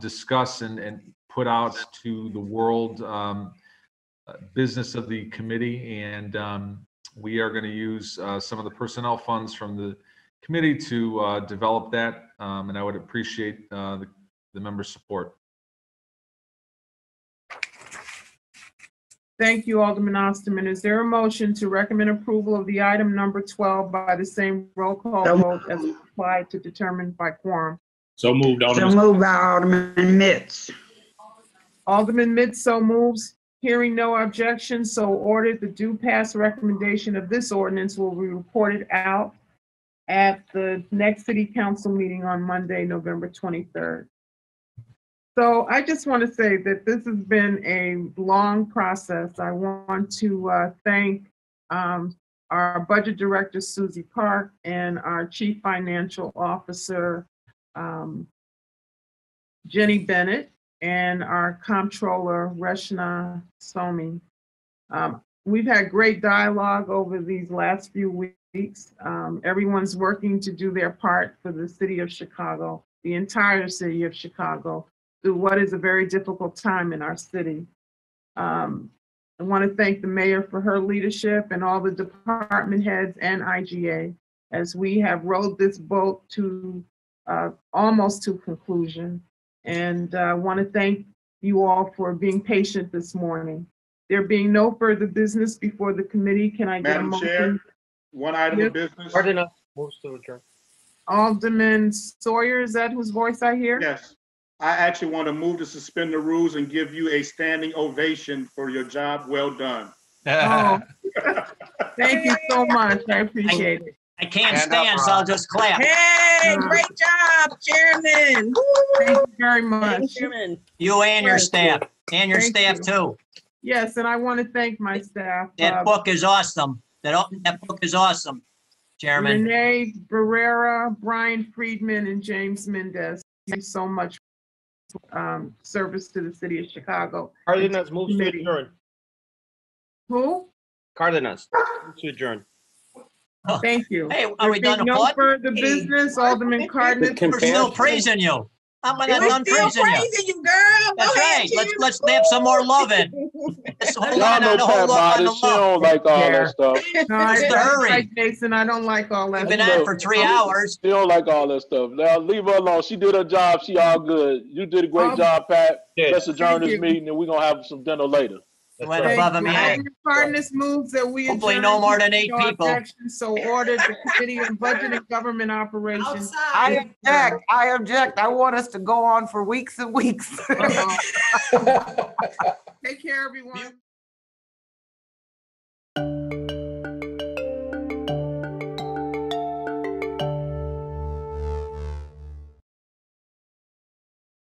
discuss and put out to the world business of the committee. And we are going to use some of the personnel funds from the committee to develop that. And I would appreciate the members' support. Thank you, Alderman Osterman. Is there a motion to recommend approval of the item number 12 by the same roll call vote as applied to determine by quorum? So moved, Alderman. So moved by Alderman Mitts. Alderman Mitts so moves. Hearing no objection, so ordered. The due pass recommendation of this ordinance will be reported out at the next city council meeting on Monday, November 23rd. So I just want to say that this has been a long process. I want to thank our budget director, Susie Park, and our chief financial officer, Jenny Bennett, and our comptroller, Reshna Somi. We've had great dialogue over these last few weeks. Everyone's working to do their part for the city of Chicago, the entire city of Chicago, through what is a very difficult time in our city. I want to thank the mayor for her leadership and all the department heads and IGA as we have rowed this boat to almost to conclusion. And I want to thank you all for being patient this morning. There being no further business before the committee, can I get a Madam Chair, motion? one item of business. Cardenas moves to adjourn. Alderman Sawyer, is that whose voice I hear? Yes. I actually want to move to suspend the rules and give you a standing ovation for your job well done. Oh, thank you so much. I appreciate it. I can't stand, so I'll just clap. Hey, great job, Chairman. Thank you very much. Chairman. You and your Thank staff, and your Thank staff you. too. Yes, and I want to thank my staff. That book is awesome. That book is awesome, Chairman. Renee Barrera, Brian Friedman, and James Mendez. Thank you so much for service to the city of Chicago. Cardenas moves to Committee. adjourn. Who? Cardenas moves to adjourn. Thank you. Hey, are we There done being no applauding? further business, Alderman Cardenas. We're still praising you. I'm not We're done still praising you. praising you, girl. That's Go ahead, right. Jim. Let's have some more loving. Let's hold Y'all on know the whole Pat up on the Body, she love. don't like all that stuff. No, I It's the don't hurry. like Jason. I don't like all that. We've been on for 3 hours. She don't like all that stuff. Now leave her alone. She did her job. She all good. You did a great job, Pat. Let's adjourn Thank this you. meeting and we're gonna have some dinner later. Went above and beyond. Alderman Cardenas moves that we Hopefully adjourn. no more than 8 No people. objection, so ordered. The Committee on Budget and Government Operations. I object. I object. I want us to go on for weeks and weeks. Take care, everyone.